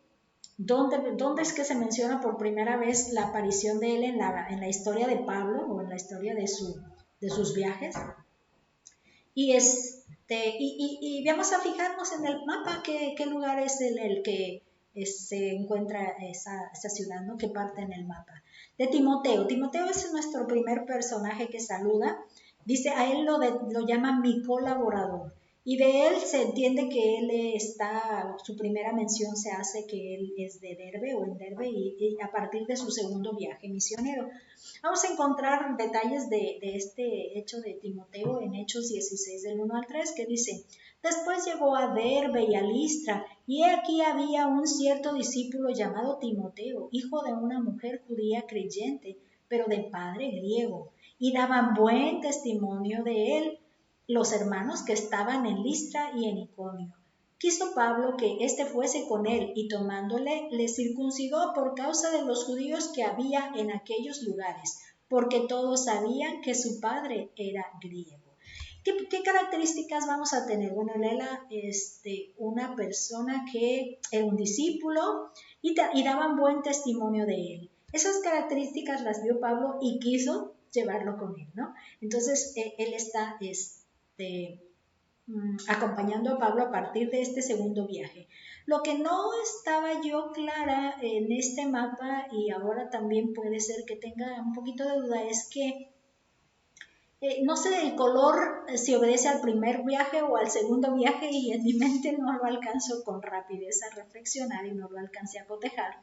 dónde es que se menciona por primera vez la aparición de él en la historia de Pablo o en la historia de sus viajes. Y vamos a fijarnos en el mapa qué lugar es el que se encuentra esa ciudad, ¿no? ¿Qué parte en el mapa? De Timoteo. Timoteo es nuestro primer personaje que saluda. Dice, a él lo llama mi colaborador. Y de él se entiende que él su primera mención se hace que él es de Derbe o en Derbe y a partir de su segundo viaje misionero. Vamos a encontrar detalles de este hecho de Timoteo en Hechos 16 del 1 al 3 que dice: después llegó a Derbe y a Listra, y he aquí había un cierto discípulo llamado Timoteo, hijo de una mujer judía creyente, pero de padre griego, y daban buen testimonio de él los hermanos que estaban en Listra y en Iconio. Quiso Pablo que éste fuese con él, y tomándole, le circuncidó por causa de los judíos que había en aquellos lugares, porque todos sabían que su padre era griego. ¿Qué características vamos a tener? Bueno, él era una persona que era un discípulo y daban buen testimonio de él. Esas características las vio Pablo y quiso llevarlo con él, ¿no? Entonces, él está acompañando a Pablo a partir de este segundo viaje. Lo que no estaba yo clara en este mapa, y ahora también puede ser que tenga un poquito de duda, es que no sé el color si obedece al primer viaje o al segundo viaje, y en mi mente no lo alcanzo con rapidez a reflexionar y no lo alcancé a cotejar.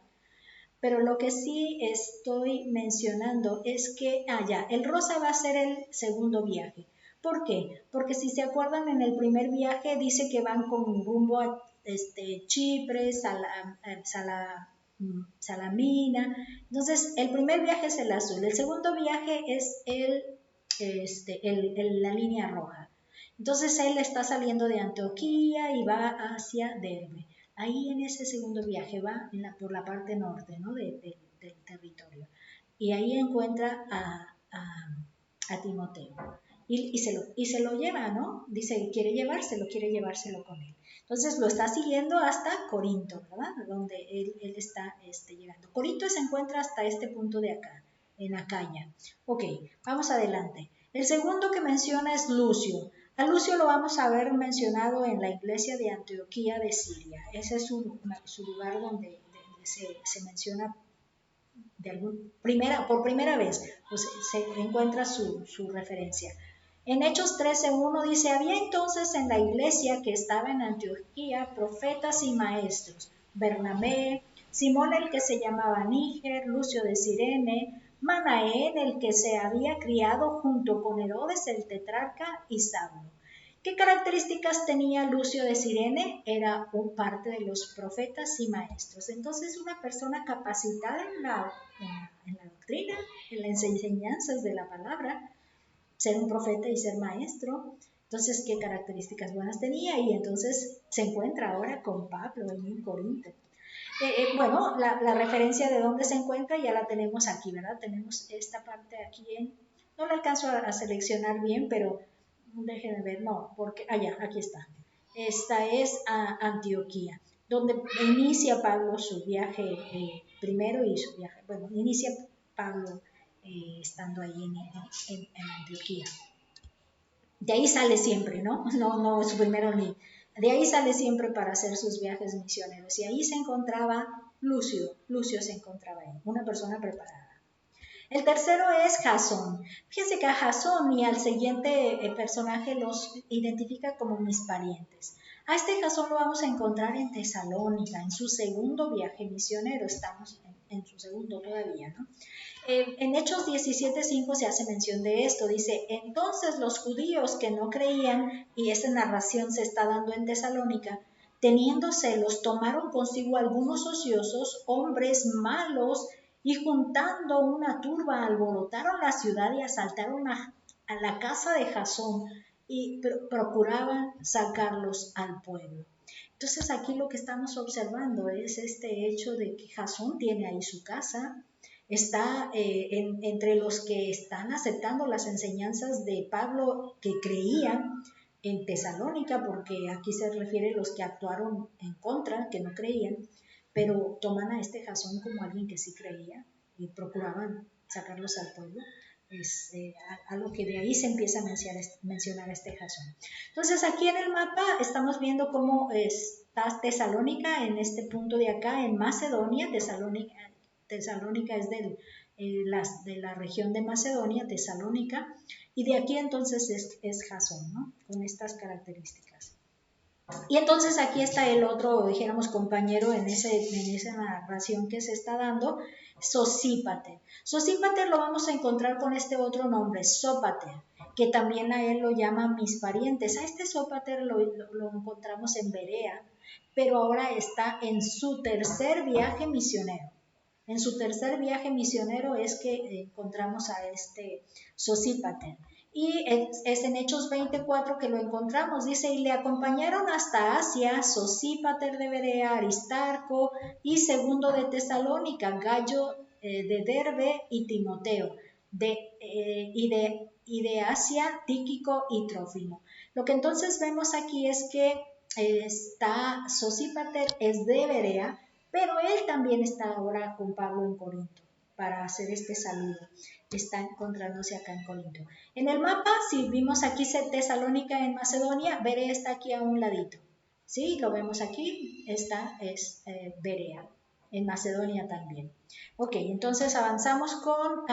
Pero lo que sí estoy mencionando es que, el rosa va a ser el segundo viaje. ¿Por qué? Porque si se acuerdan, en el primer viaje dice que van con rumbo a Chipre, Salamina. Entonces, el primer viaje es el azul, el segundo viaje es la línea roja. Entonces, él está saliendo de Antioquía y va hacia Derbe. Ahí en ese segundo viaje va por la parte norte, ¿no? del territorio. Y ahí encuentra a Timoteo. Y se lo lleva, ¿no? Dice que quiere llevárselo con él. Entonces lo está siguiendo hasta Corinto, ¿verdad? Donde él está llegando. Corinto se encuentra hasta este punto de acá, en Acaya. Ok, vamos adelante. El segundo que menciona es Lucio. A Lucio lo vamos a ver mencionado en la iglesia de Antioquía de Siria. Ese es su lugar donde se menciona por primera vez, pues, se encuentra su referencia. En Hechos 13:1 dice: había entonces en la iglesia que estaba en Antioquía profetas y maestros, Bernabé, Simón el que se llamaba Níger, Lucio de Cirene, Manaén el que se había criado junto con Herodes el tetrarca y Saulo. ¿Qué características tenía Lucio de Cirene? Era parte de los profetas y maestros. Entonces, una persona capacitada en la doctrina, en las enseñanzas de la palabra, ser un profeta y ser maestro. Entonces, ¿qué características buenas tenía? Y entonces se encuentra ahora con Pablo en Corinto. Bueno, la referencia de dónde se encuentra ya la tenemos aquí, ¿verdad? Tenemos esta parte aquí no la alcanzo a seleccionar bien, pero déjenme ver, no, porque aquí está. Esta es Antioquía, donde inicia Pablo su viaje primero y su viaje, bueno, inicia Pablo estando ahí en Antioquía. De ahí sale siempre, ¿no? No es su primero ni. De ahí sale siempre para hacer sus viajes misioneros. Y ahí se encontraba Lucio se encontraba ahí, una persona preparada. El tercero es Jasón. Fíjense que a Jasón y al siguiente personaje los identifica como mis parientes. A este Jasón lo vamos a encontrar en Tesalónica, en su segundo viaje misionero. Estamos en su segundo todavía, ¿no? En Hechos 17:5 se hace mención de esto. Dice: entonces los judíos que no creían, y esta narración se está dando en Tesalónica, teniendo celos, tomaron consigo algunos ociosos, hombres malos, y juntando una turba alborotaron la ciudad y asaltaron a la casa de Jasón y procuraban sacarlos al pueblo. Entonces aquí lo que estamos observando es este hecho de que Jasón tiene ahí su casa, está entre los que están aceptando las enseñanzas de Pablo, que creían en Tesalónica, porque aquí se refiere a los que actuaron en contra, que no creían, pero toman a este Jasón como alguien que sí creía y procuraban sacarlos al pueblo. Es a lo que de ahí se empieza a mencionar este Jasón. Entonces aquí en el mapa estamos viendo cómo está Tesalónica en este punto de acá, en Macedonia. Tesalónica es de la región de Macedonia, Tesalónica, y de aquí entonces es Jasón, ¿no? Con estas características. Y entonces aquí está el otro, dijéramos, compañero en esa narración que se está dando, Sosípater. Sosípater lo vamos a encontrar con este otro nombre, Sópater, que también a él lo llaman mis parientes. A este Sópater lo encontramos en Berea, pero ahora está en su tercer viaje misionero. En su tercer viaje misionero es que encontramos a este Sosípater. Y es en Hechos 24 que lo encontramos. Dice, y le acompañaron hasta Asia Sosípater de Berea, Aristarco y Segundo de Tesalónica, Gallo de Derbe y Timoteo, y de Asia Tíquico y Trófimo. Lo que entonces vemos aquí es que está Sosípater es de Berea, pero él también está ahora con Pablo en Corinto para hacer este saludo. Está encontrándose acá en Corinto. En el mapa, si vimos aquí Tesalónica en Macedonia, Berea está aquí a un ladito. ¿Sí? Lo vemos aquí, esta es Berea, en Macedonia también. Ok, entonces avanzamos con...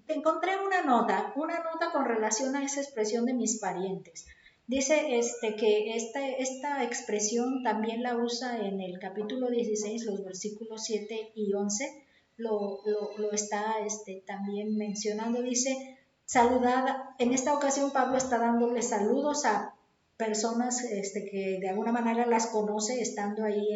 te encontré una nota con relación a esa expresión de mis parientes. Dice que esta expresión también la usa en el capítulo 16, los versículos 7 y 11, lo está también mencionando. Dice, saludad, en esta ocasión Pablo está dándole saludos a personas que de alguna manera las conoce estando ahí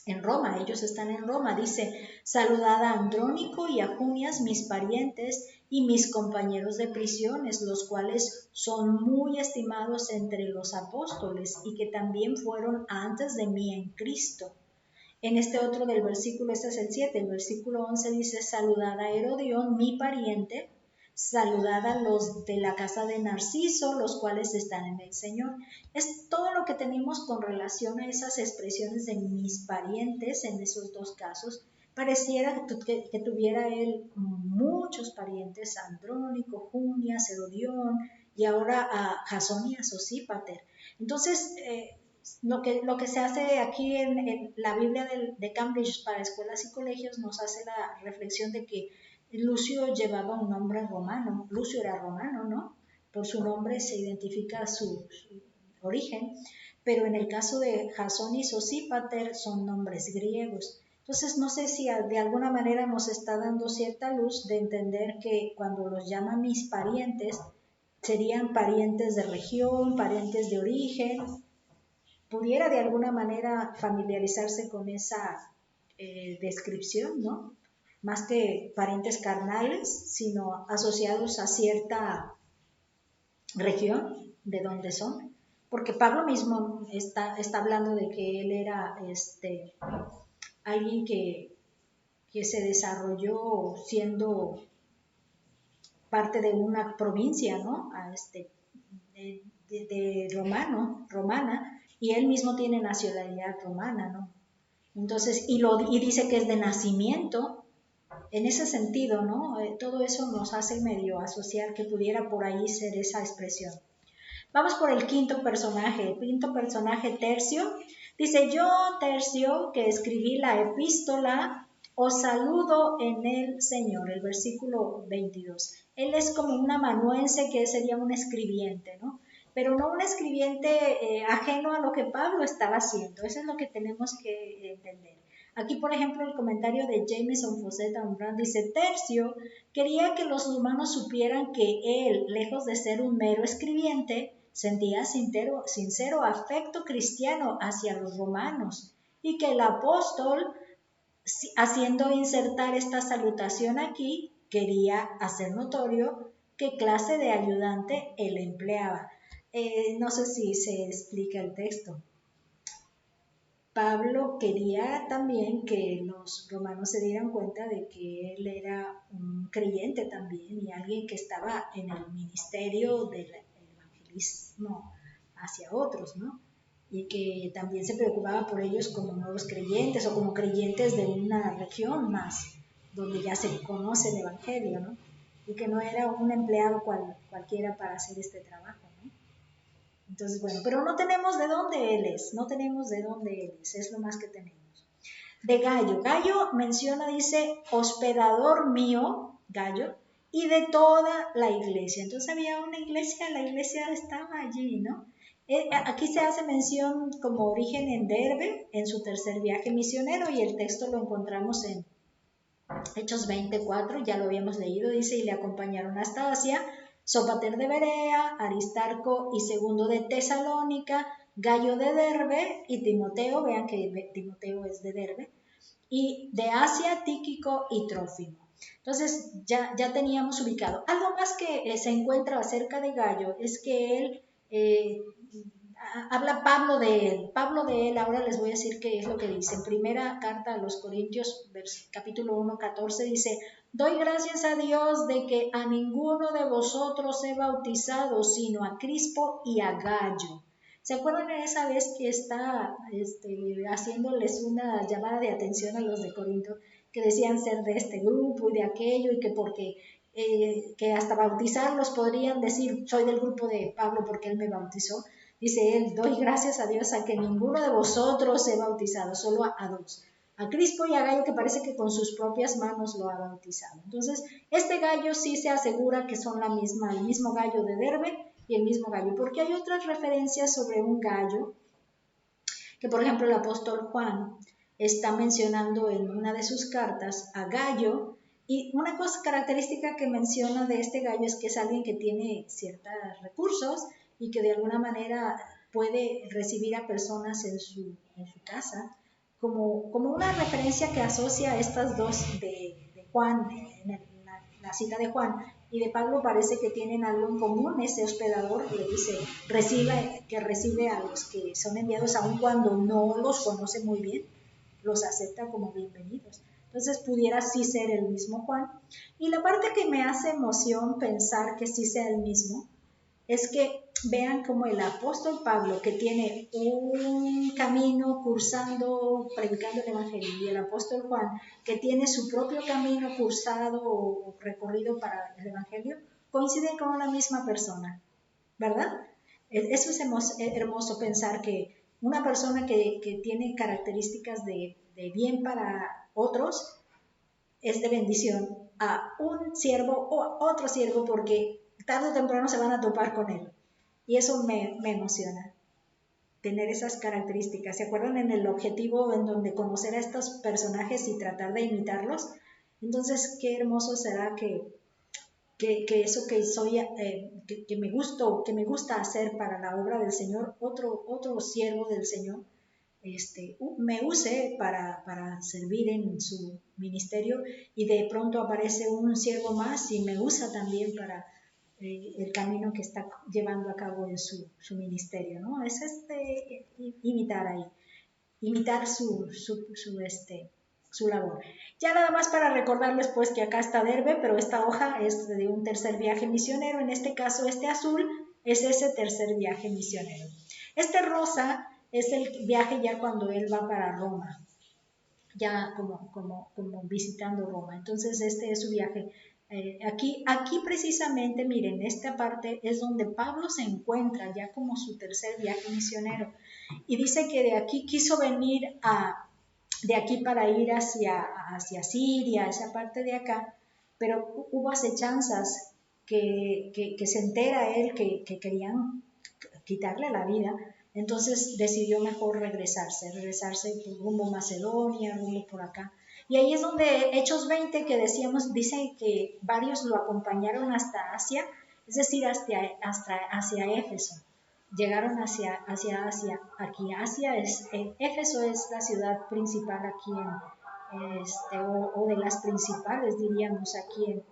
en Roma, ellos están en Roma. Dice, saludad a Andrónico y a Junias, mis parientes y mis compañeros de prisiones, los cuales son muy estimados entre los apóstoles y que también fueron antes de mí en Cristo. En este otro del versículo, este es el 7, el versículo 11 dice, saludad a Herodión, mi pariente, saludad a los de la casa de Narciso, los cuales están en el Señor. Es todo lo que tenemos con relación a esas expresiones de mis parientes en esos dos casos. Pareciera que tuviera él muchos parientes, Andrónico, Junias, Herodión, y ahora a Jasón y a Sosípater. Entonces, lo que se hace aquí en la Biblia de Cambridge para escuelas y colegios nos hace la reflexión de que Lucio llevaba un nombre romano, Lucio era romano, ¿no? Por su nombre se identifica su origen, pero en el caso de Jasón y Sosípater son nombres griegos. Entonces no sé si de alguna manera nos está dando cierta luz de entender que cuando los llama mis parientes, serían parientes de región, parientes de origen, pudiera de alguna manera familiarizarse con esa descripción, ¿no? Más que parientes carnales, sino asociados a cierta región de donde son. Porque Pablo mismo está hablando de que él era alguien que se desarrolló siendo parte de una provincia, ¿no? De romana, y él mismo tiene nacionalidad romana, ¿no? Entonces, y dice que es de nacimiento, en ese sentido, ¿no? Todo eso nos hace medio asociar que pudiera por ahí ser esa expresión. Vamos por el quinto personaje Tercio. Dice, yo, Tercio, que escribí la epístola, os saludo en el Señor, el versículo 22. Él es como un amanuense que sería un escribiente, ¿no? Pero no un escribiente ajeno a lo que Pablo estaba haciendo. Eso es lo que tenemos que entender. Aquí, por ejemplo, el comentario de Jameson Fossetta Umbran dice, Tercio quería que los humanos supieran que él, lejos de ser un mero escribiente, sentía sincero afecto cristiano hacia los romanos y que el apóstol, haciendo insertar esta salutación aquí, quería hacer notorio qué clase de ayudante él empleaba. No sé si se explica el texto. Pablo quería también que los romanos se dieran cuenta de que él era un creyente también y alguien que estaba en el ministerio del evangelismo hacia otros, ¿no? Y que también se preocupaba por ellos como nuevos creyentes o como creyentes de una región más, donde ya se conoce el evangelio, ¿no? Y que no era un empleado cualquiera para hacer este trabajo. Entonces, bueno, pero no tenemos de dónde él es, es lo más que tenemos. De Gallo. Gallo menciona, dice, hospedador mío, Gallo, y de toda la iglesia. Entonces había una iglesia, la iglesia estaba allí, ¿no? Aquí se hace mención como origen en Derbe, en su tercer viaje misionero, y el texto lo encontramos en Hechos 24, ya lo habíamos leído, dice, y le acompañaron hasta Asia, Sópater de Berea, Aristarco y Segundo de Tesalónica, Gallo de Derbe y Timoteo, vean que Timoteo es de Derbe, y de Asia, Tíquico y Trófimo. Entonces ya teníamos ubicado. Algo más que se encuentra acerca de Gallo es que él, habla Pablo de él. Pablo de él, ahora les voy a decir qué es lo que dice. En primera carta a los Corintios, capítulo 1, 14, dice, doy gracias a Dios de que a ninguno de vosotros he bautizado, sino a Crispo y a Gallo. ¿Se acuerdan de esa vez que está haciéndoles una llamada de atención a los de Corinto, que decían ser de este grupo y de aquello, y que porque que hasta bautizarlos podrían decir, soy del grupo de Pablo porque él me bautizó? Dice él, doy gracias a Dios a que ninguno de vosotros he bautizado, solo a dos, a Crispo y a Gallo, que parece que con sus propias manos lo ha bautizado. Entonces, este Gallo sí se asegura que son el mismo Gallo de Derbe y el mismo Gallo, porque hay otras referencias sobre un Gallo, que por ejemplo el apóstol Juan está mencionando en una de sus cartas a Gallo, y una cosa característica que menciona de este Gallo es que es alguien que tiene ciertos recursos y que de alguna manera puede recibir a personas en su casa, como una referencia que asocia a estas dos de Juan, en la cita de Juan y de Pablo, parece que tienen algo en común. Ese hospedador le dice, recibe a los que son enviados, aun cuando no los conoce muy bien, los acepta como bienvenidos. Entonces pudiera sí ser el mismo Juan. Y la parte que me hace emoción pensar que sí sea el mismo es que vean como el apóstol Pablo, que tiene un camino cursando, predicando el Evangelio, y el apóstol Juan, que tiene su propio camino cursado o recorrido para el Evangelio, coinciden con una misma persona, ¿verdad? Eso es hermoso pensar que una persona que tiene características de bien para otros es de bendición a un siervo o a otro siervo, porque tarde o temprano se van a topar con él. Y eso me emociona, tener esas características. ¿Se acuerdan en el objetivo en donde conocer a estos personajes y tratar de imitarlos? Entonces, qué hermoso será que eso que soy, que me gusta hacer para la obra del Señor, otro siervo del Señor, me use para servir en su ministerio, y de pronto aparece un siervo más y me usa también para el camino que está llevando a cabo en su ministerio, ¿no? Es imitar ahí, imitar su labor. Ya nada más para recordarles pues que acá está Derbe, pero esta hoja es de un tercer viaje misionero. En este caso, este azul es ese tercer viaje misionero. Este rosa es el viaje ya cuando él va para Roma, ya como visitando Roma. Entonces este es su viaje. Aquí precisamente, miren, esta parte es donde Pablo se encuentra ya como su tercer viaje misionero, y dice que de aquí quiso venir de aquí para ir hacia Siria, esa parte de acá, pero hubo acechanzas que se entera él que querían quitarle la vida. Entonces decidió mejor regresarse por rumbo Macedonia, rumbo por acá. Y ahí es donde Hechos 20, que decíamos, dice que varios lo acompañaron hasta Asia, es decir, hacia Éfeso. Llegaron hacia Asia. Aquí Éfeso es la ciudad principal aquí o de las principales, diríamos, aquí en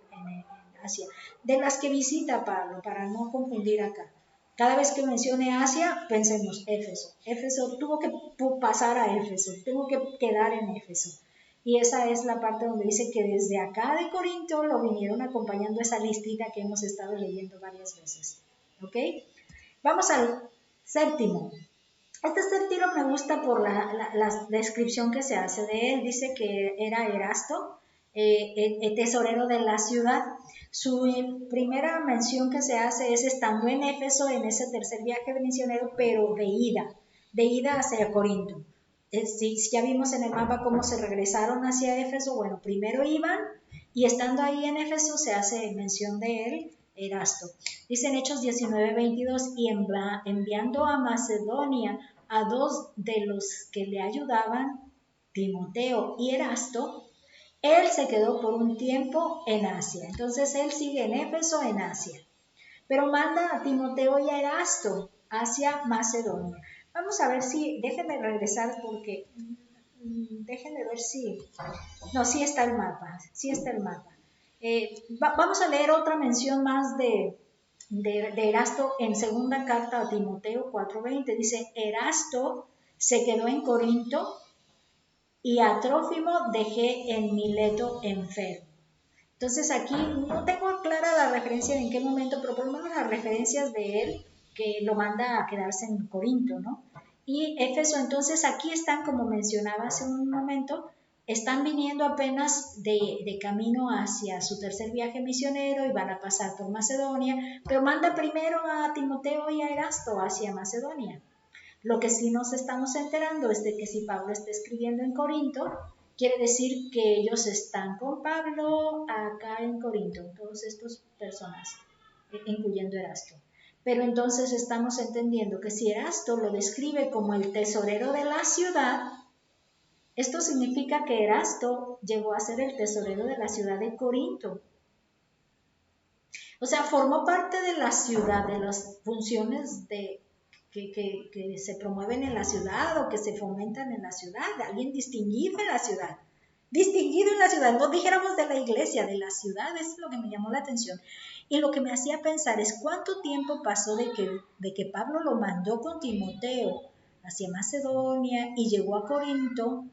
Asia, de las que visita Pablo, para no confundir acá. Cada vez que mencione Asia, pensemos Éfeso. Éfeso tuvo que pasar a Éfeso, tuvo que quedar en Éfeso. Y esa es la parte donde dice que desde acá de Corinto lo vinieron acompañando, esa listita que hemos estado leyendo varias veces. ¿Ok? Vamos al séptimo. Este séptimo me gusta por la descripción que se hace de él. Dice que era Erasto, el tesorero de la ciudad. Su primera mención que se hace es estando en Éfeso, en ese tercer viaje de misionero, pero de ida hacia Corinto. Si ya vimos en el mapa cómo se regresaron hacia Éfeso, bueno, primero iban y estando ahí en Éfeso se hace mención de él, Erasto. Dice en Hechos 19:22, y enviando a Macedonia a dos de los que le ayudaban, Timoteo y Erasto, él se quedó por un tiempo en Asia. Entonces él sigue en Éfeso, en Asia, pero manda a Timoteo y a Erasto hacia Macedonia. Vamos a ver si, déjenme regresar porque, déjenme ver si, no, sí está el mapa, sí está el mapa. Vamos a leer otra mención más de Erasto en segunda carta a Timoteo 4:20. Dice, Erasto se quedó en Corinto y a Trófimo dejé en Mileto enfermo. Entonces aquí no tengo clara la referencia de en qué momento, pero por lo menos las referencias de él que lo manda a quedarse en Corinto, ¿no? Y Éfeso, entonces aquí están, como mencionaba hace un momento, están viniendo apenas de camino hacia su tercer viaje misionero y van a pasar por Macedonia, pero manda primero a Timoteo y a Erasto hacia Macedonia. Lo que sí nos estamos enterando es de que si Pablo está escribiendo en Corinto, quiere decir que ellos están con Pablo acá en Corinto, todas estas personas, incluyendo Erasto. Pero entonces estamos entendiendo que si Erasto lo describe como el tesorero de la ciudad, esto significa que Erasto llegó a ser el tesorero de la ciudad de Corinto. O sea, formó parte de la ciudad, de las funciones que se promueven en la ciudad o que se fomentan en la ciudad, de alguien distinguido en la ciudad. Distinguido en la ciudad, no dijéramos de la iglesia, de la ciudad, es lo que me llamó la atención. Y lo que me hacía pensar es cuánto tiempo pasó de que Pablo lo mandó con Timoteo hacia Macedonia y llegó a Corinto.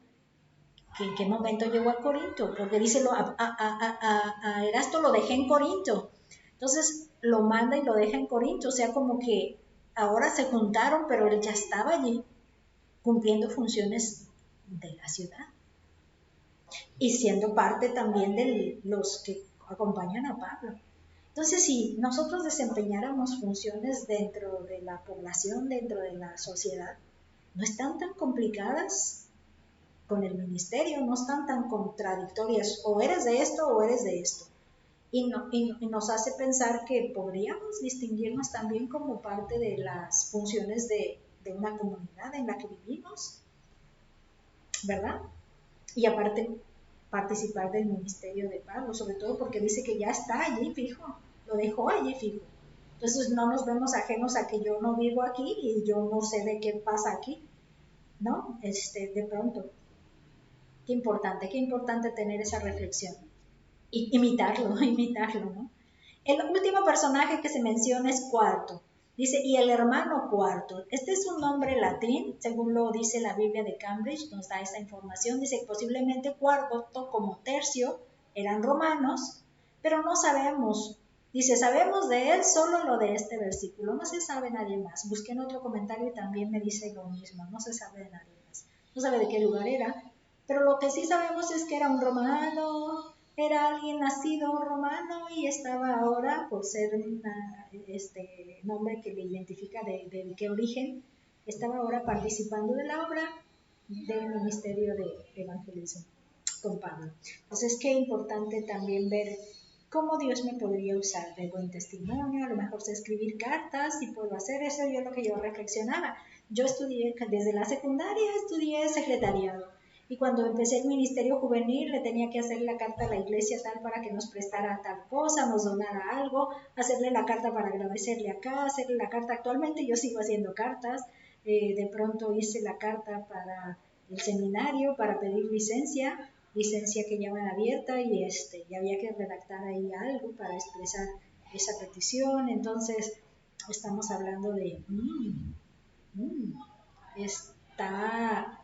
¿En qué momento llegó a Corinto? Porque dice, a Erasto lo dejé en Corinto. Entonces lo manda y lo deja en Corinto. O sea, como que ahora se juntaron, pero él ya estaba allí cumpliendo funciones de la ciudad y siendo parte también de los que acompañan a Pablo. Entonces, si nosotros desempeñáramos funciones dentro de la población, dentro de la sociedad, no están tan complicadas con el ministerio, no están tan contradictorias, o eres de esto o eres de esto. Y nos hace pensar que podríamos distinguirnos también como parte de las funciones de una comunidad en la que vivimos, ¿verdad? Y aparte participar del ministerio de Pablo, sobre todo porque dice que ya está allí fijo, lo dejó allí fijo. Entonces no nos vemos ajenos a que yo no vivo aquí y yo no sé de qué pasa aquí, ¿no? De pronto. Qué importante tener esa reflexión. Y imitarlo, ¿no? El último personaje que se menciona es Cuarto. Dice, y el hermano Cuarto. Este es un nombre latín, según lo dice la Biblia de Cambridge, nos da esta información. Dice que posiblemente Cuarto, como Tercio, eran romanos, pero no sabemos. Dice, sabemos de él solo lo de este versículo, no se sabe nadie más. Busqué en otro comentario y también me dice lo mismo, no se sabe de nadie más. No sabe de qué lugar era, pero lo que sí sabemos es que era un romano, era alguien nacido romano y estaba ahora, por ser este nombre que le identifica de qué origen, estaba ahora participando de la obra del ministerio de evangelismo con Pablo. Entonces, qué importante también ver cómo Dios me podría usar de buen testimonio, a lo mejor sé escribir cartas y puedo hacer eso, yo lo que yo reflexionaba. Yo estudié, desde la secundaria estudié secretariado. Y cuando empecé el ministerio juvenil le tenía que hacer la carta a la iglesia tal para que nos prestara tal cosa, nos donara algo, hacerle la carta para agradecerle acá, hacerle la carta. Actualmente yo sigo haciendo cartas, de pronto hice la carta para el seminario para pedir licencia que llaman abierta y había que redactar ahí algo para expresar esa petición. Entonces estamos hablando de está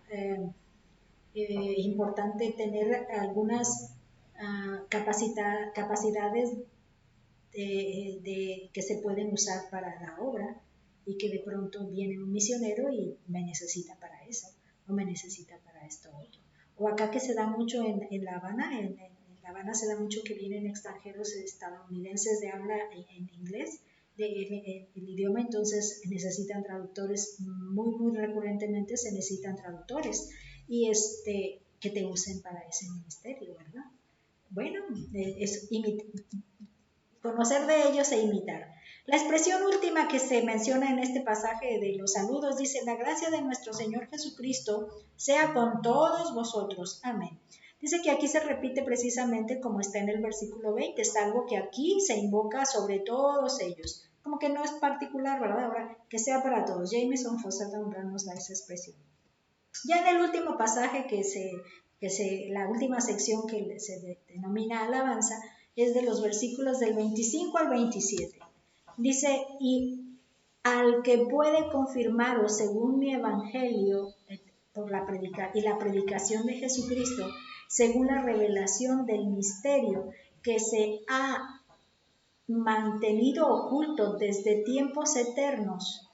importante tener algunas capacidades que se pueden usar para la obra y que de pronto viene un misionero y me necesita para eso o me necesita para esto otro. O acá que se da mucho en La Habana, en La Habana se da mucho que vienen extranjeros estadounidenses de habla en inglés, el idioma, entonces necesitan traductores, muy recurrentemente se necesitan traductores. y que te usen para ese ministerio, ¿verdad? Bueno, es conocer de ellos e imitar. La expresión última que se menciona en este pasaje de los saludos dice: la gracia de nuestro Señor Jesucristo sea con todos vosotros. Amén. Dice que aquí se repite precisamente como está en el versículo 20, es algo que aquí se invoca sobre todos ellos. Como que no es particular, ¿verdad? Ahora, que sea para todos. Jameson Foster Brown nos da esa expresión. Ya en el último pasaje la última sección que se denomina alabanza, es de los versículos del 25 al 27. Dice: y al que puede confirmaros según mi evangelio por la predicación de Jesucristo, según la revelación del misterio que se ha mantenido oculto desde tiempos eternos,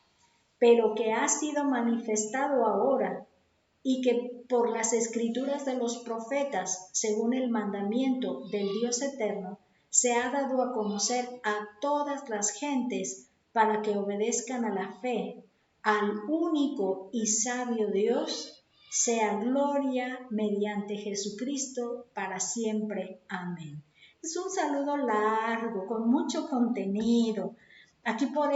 pero que ha sido manifestado ahora, y que por las escrituras de los profetas, según el mandamiento del Dios eterno, se ha dado a conocer a todas las gentes para que obedezcan a la fe, al único y sabio Dios, sea gloria mediante Jesucristo para siempre. Amén. Es un saludo largo, con mucho contenido. Aquí por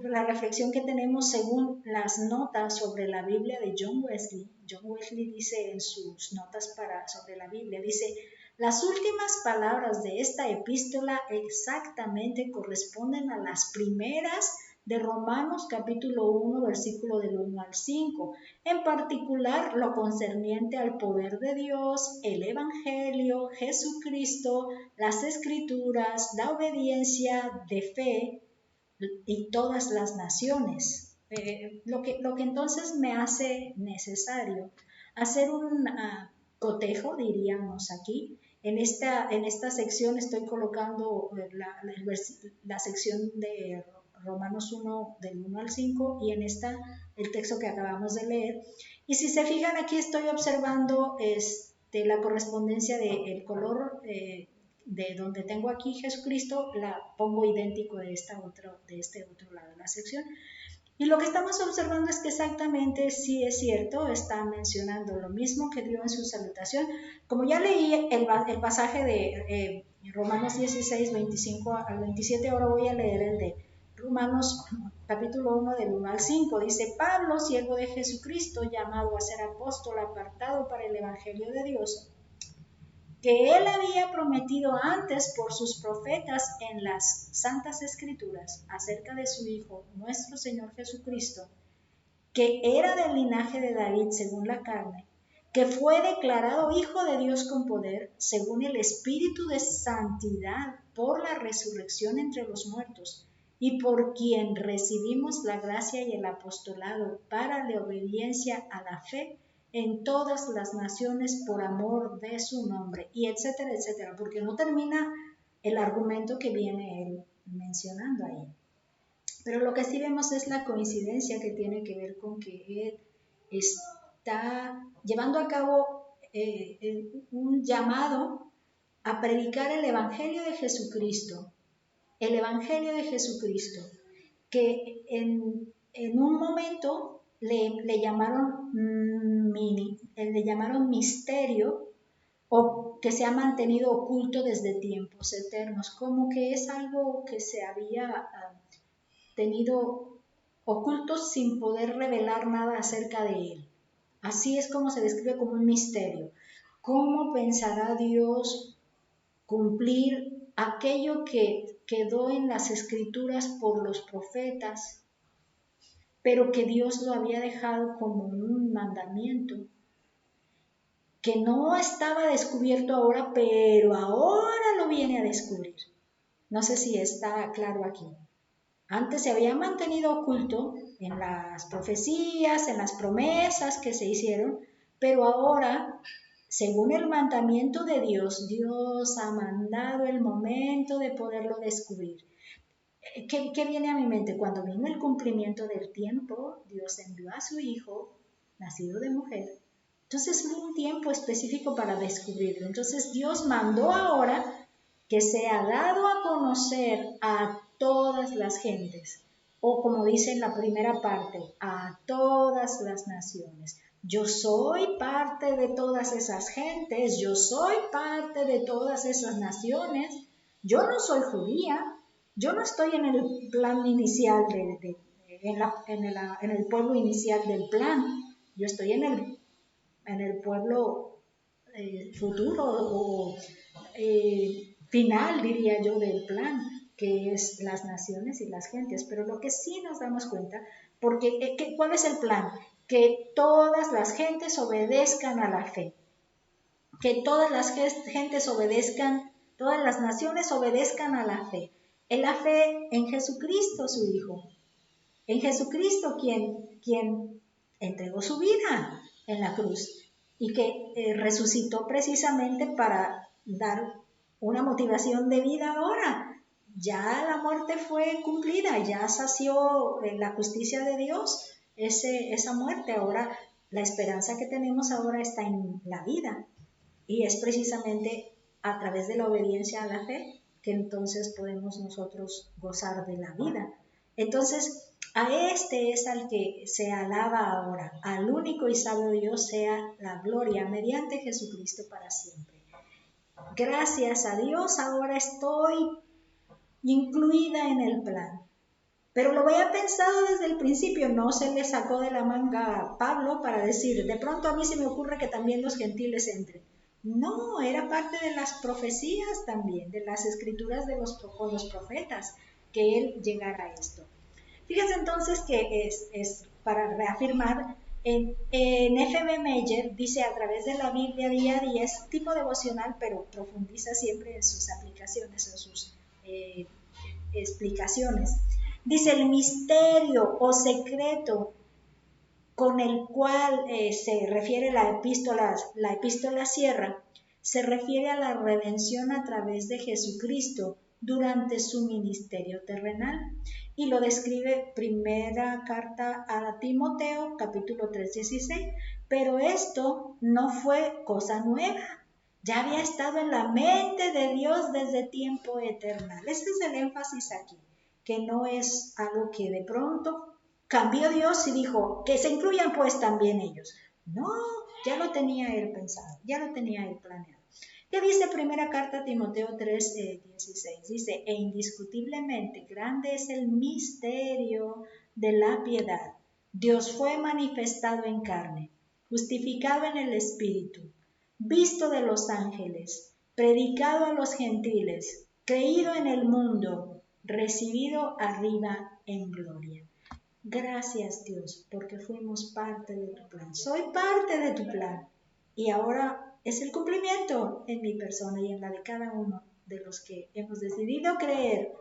la reflexión que tenemos según las notas sobre la Biblia de John Wesley. John Wesley dice en sus notas sobre la Biblia, dice: las últimas palabras de esta epístola exactamente corresponden a las primeras de Romanos capítulo 1, versículo del 1 al 5, en particular lo concerniente al poder de Dios, el Evangelio, Jesucristo, las Escrituras, la obediencia de fe y todas las naciones. Lo que entonces me hace necesario hacer un cotejo, diríamos aquí. En esta sección estoy colocando la sección de Romanos 1 del 1 al 5 y en esta el texto que acabamos de leer. Y si se fijan, aquí estoy observando la correspondencia del color de donde tengo aquí Jesucristo, la pongo idéntico de este otro lado de la sección. Y lo que estamos observando es que exactamente, sí es cierto, está mencionando lo mismo que dio en su salutación. Como ya leí el pasaje de Romanos 16, 25 al 27, ahora voy a leer el de Romanos capítulo 1 del 1 al 5. Dice: Pablo, siervo de Jesucristo, llamado a ser apóstol, apartado para el evangelio de Dios, que él había prometido antes por sus profetas en las santas escrituras acerca de su Hijo, nuestro Señor Jesucristo, que era del linaje de David según la carne, que fue declarado Hijo de Dios con poder, según el Espíritu de santidad, por la resurrección entre los muertos, y por quien recibimos la gracia y el apostolado para la obediencia a la fe en todas las naciones por amor de su nombre, y etcétera, etcétera, porque no termina el argumento que viene él mencionando ahí. Pero lo que sí vemos es la coincidencia que tiene que ver con que él está llevando a cabo un llamado a predicar el Evangelio de Jesucristo. El Evangelio de Jesucristo, que en un momento le llamaron misterio, o que se ha mantenido oculto desde tiempos eternos, como que es algo que se había tenido oculto sin poder revelar nada acerca de él. Así es como se describe como un misterio. ¿Cómo pensará Dios cumplir aquello que quedó en las escrituras por los profetas, pero que Dios lo había dejado como un mandamiento, que no estaba descubierto ahora, pero ahora lo viene a descubrir? No sé si está claro aquí. Antes se había mantenido oculto en las profecías, en las promesas que se hicieron, pero ahora, según el mandamiento de Dios, Dios ha mandado el momento de poderlo descubrir. ¿Qué viene a mi mente? Cuando vino el cumplimiento del tiempo, Dios envió a su Hijo, nacido de mujer. Entonces hubo un tiempo específico para descubrirlo. Entonces Dios mandó ahora que sea dado a conocer a todas las gentes, o como dice en la primera parte, a todas las naciones. Yo soy parte de todas esas gentes, yo soy parte de todas esas naciones. Yo no soy judía, yo no estoy en el plan inicial, en el pueblo inicial del plan. Yo estoy en el pueblo futuro o final, diría yo, del plan, que es las naciones y las gentes. Pero lo que sí nos damos cuenta, porque ¿cuál es el plan? Que todas las gentes obedezcan a la fe, que todas las gentes obedezcan, todas las naciones obedezcan a la fe. En la fe en Jesucristo, su Hijo, en Jesucristo quien entregó su vida en la cruz y que resucitó precisamente para dar una motivación de vida ahora. Ya la muerte fue cumplida, ya sació la justicia de Dios esa muerte. Ahora la esperanza que tenemos ahora está en la vida y es precisamente a través de la obediencia a la fe que entonces podemos nosotros gozar de la vida. Entonces, a este es al que se alaba ahora, al único y sabio Dios sea la gloria mediante Jesucristo para siempre. Gracias a Dios ahora estoy incluida en el plan. Pero lo había pensado desde el principio, no se le sacó de la manga a Pablo para decir, de pronto a mí se me ocurre que también los gentiles entren. No, era parte de las profecías también, de las escrituras con los profetas, que él llegara a esto. Fíjense entonces que es para reafirmar, en F.B. Meyer dice a través de la Biblia día a día, es tipo devocional, pero profundiza siempre en sus aplicaciones, en sus explicaciones. Dice, el misterio o secreto con el cual se refiere la epístola Sierra, se refiere a la redención a través de Jesucristo durante su ministerio terrenal. Y lo describe primera carta a Timoteo, capítulo 3:16. Pero esto no fue cosa nueva. Ya había estado en la mente de Dios desde tiempo eternal. Ese es el énfasis aquí, que no es algo que de pronto cambió Dios y dijo que se incluyan pues también ellos. No, ya lo tenía él pensado, ya lo tenía él planeado. ¿Qué dice primera carta a Timoteo 3:16? Dice, e indiscutiblemente grande es el misterio de la piedad. Dios fue manifestado en carne, justificado en el Espíritu, visto de los ángeles, predicado a los gentiles, creído en el mundo, recibido arriba en gloria. Gracias Dios, porque fuimos parte de tu plan. Soy parte de tu plan. Y ahora es el cumplimiento en mi persona y en la de cada uno de los que hemos decidido creer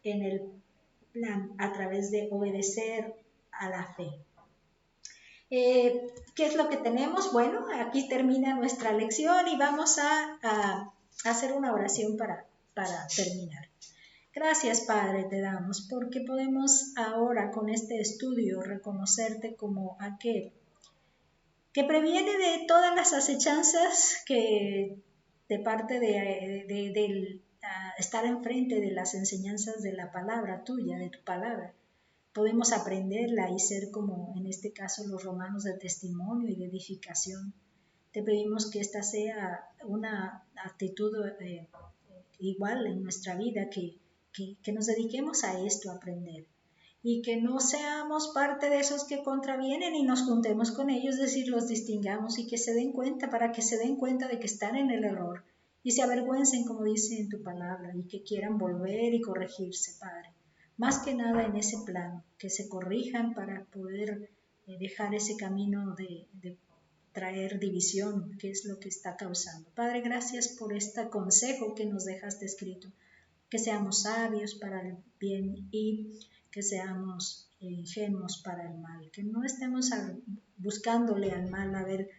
en el plan a través de obedecer a la fe. ¿Qué es lo que tenemos? Bueno, aquí termina nuestra lección y vamos a hacer una oración para terminar. Gracias, Padre, te damos porque podemos ahora con este estudio reconocerte como aquel que previene de todas las acechanzas que de parte del estar enfrente de las enseñanzas de la palabra tuya, de tu palabra. Podemos aprenderla y ser como en este caso los romanos de testimonio y de edificación. Te pedimos que esta sea una actitud igual en nuestra vida, que nos dediquemos a esto, a aprender, y que no seamos parte de esos que contravienen y nos juntemos con ellos, es decir, los distingamos y que se den cuenta, para que se den cuenta de que están en el error y se avergüencen, como dice en tu palabra, y que quieran volver y corregirse, Padre. Más que nada en ese plano, que se corrijan para poder dejar ese camino de traer división, que es lo que está causando. Padre, gracias por este consejo que nos dejaste escrito, que seamos sabios para el bien y que seamos ingenuos para el mal, que no estemos buscándole al mal a ver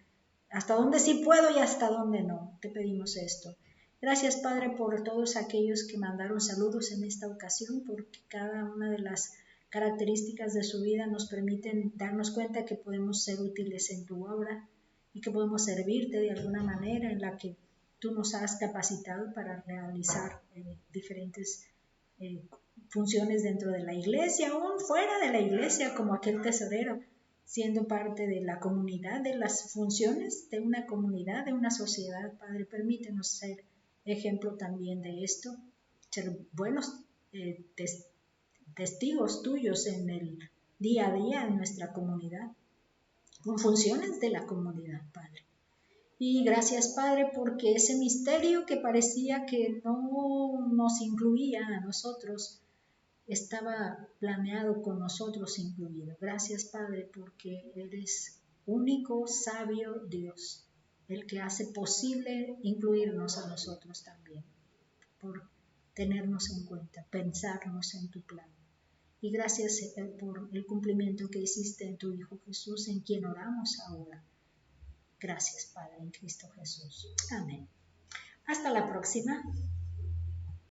hasta dónde sí puedo y hasta dónde no. Te pedimos esto. Gracias, Padre, por todos aquellos que mandaron saludos en esta ocasión, porque cada una de las características de su vida nos permiten darnos cuenta que podemos ser útiles en tu obra y que podemos servirte de alguna manera en la que tú nos has capacitado para realizar diferentes funciones dentro de la iglesia, aún fuera de la iglesia, como aquel tesorero siendo parte de la comunidad, de las funciones de una comunidad, de una sociedad. Padre, permítenos ser ejemplo también de esto, ser buenos testigos tuyos en el día a día en nuestra comunidad, con funciones de la comunidad, Padre. Y gracias, Padre, porque ese misterio que parecía que no nos incluía a nosotros, estaba planeado con nosotros incluido. Gracias, Padre, porque eres único, sabio Dios, el que hace posible incluirnos a nosotros también, por tenernos en cuenta, pensarnos en tu plan. Y gracias por el cumplimiento que hiciste en tu Hijo Jesús, en quien oramos ahora. Gracias, Padre, en Cristo Jesús. Amén. Hasta la próxima.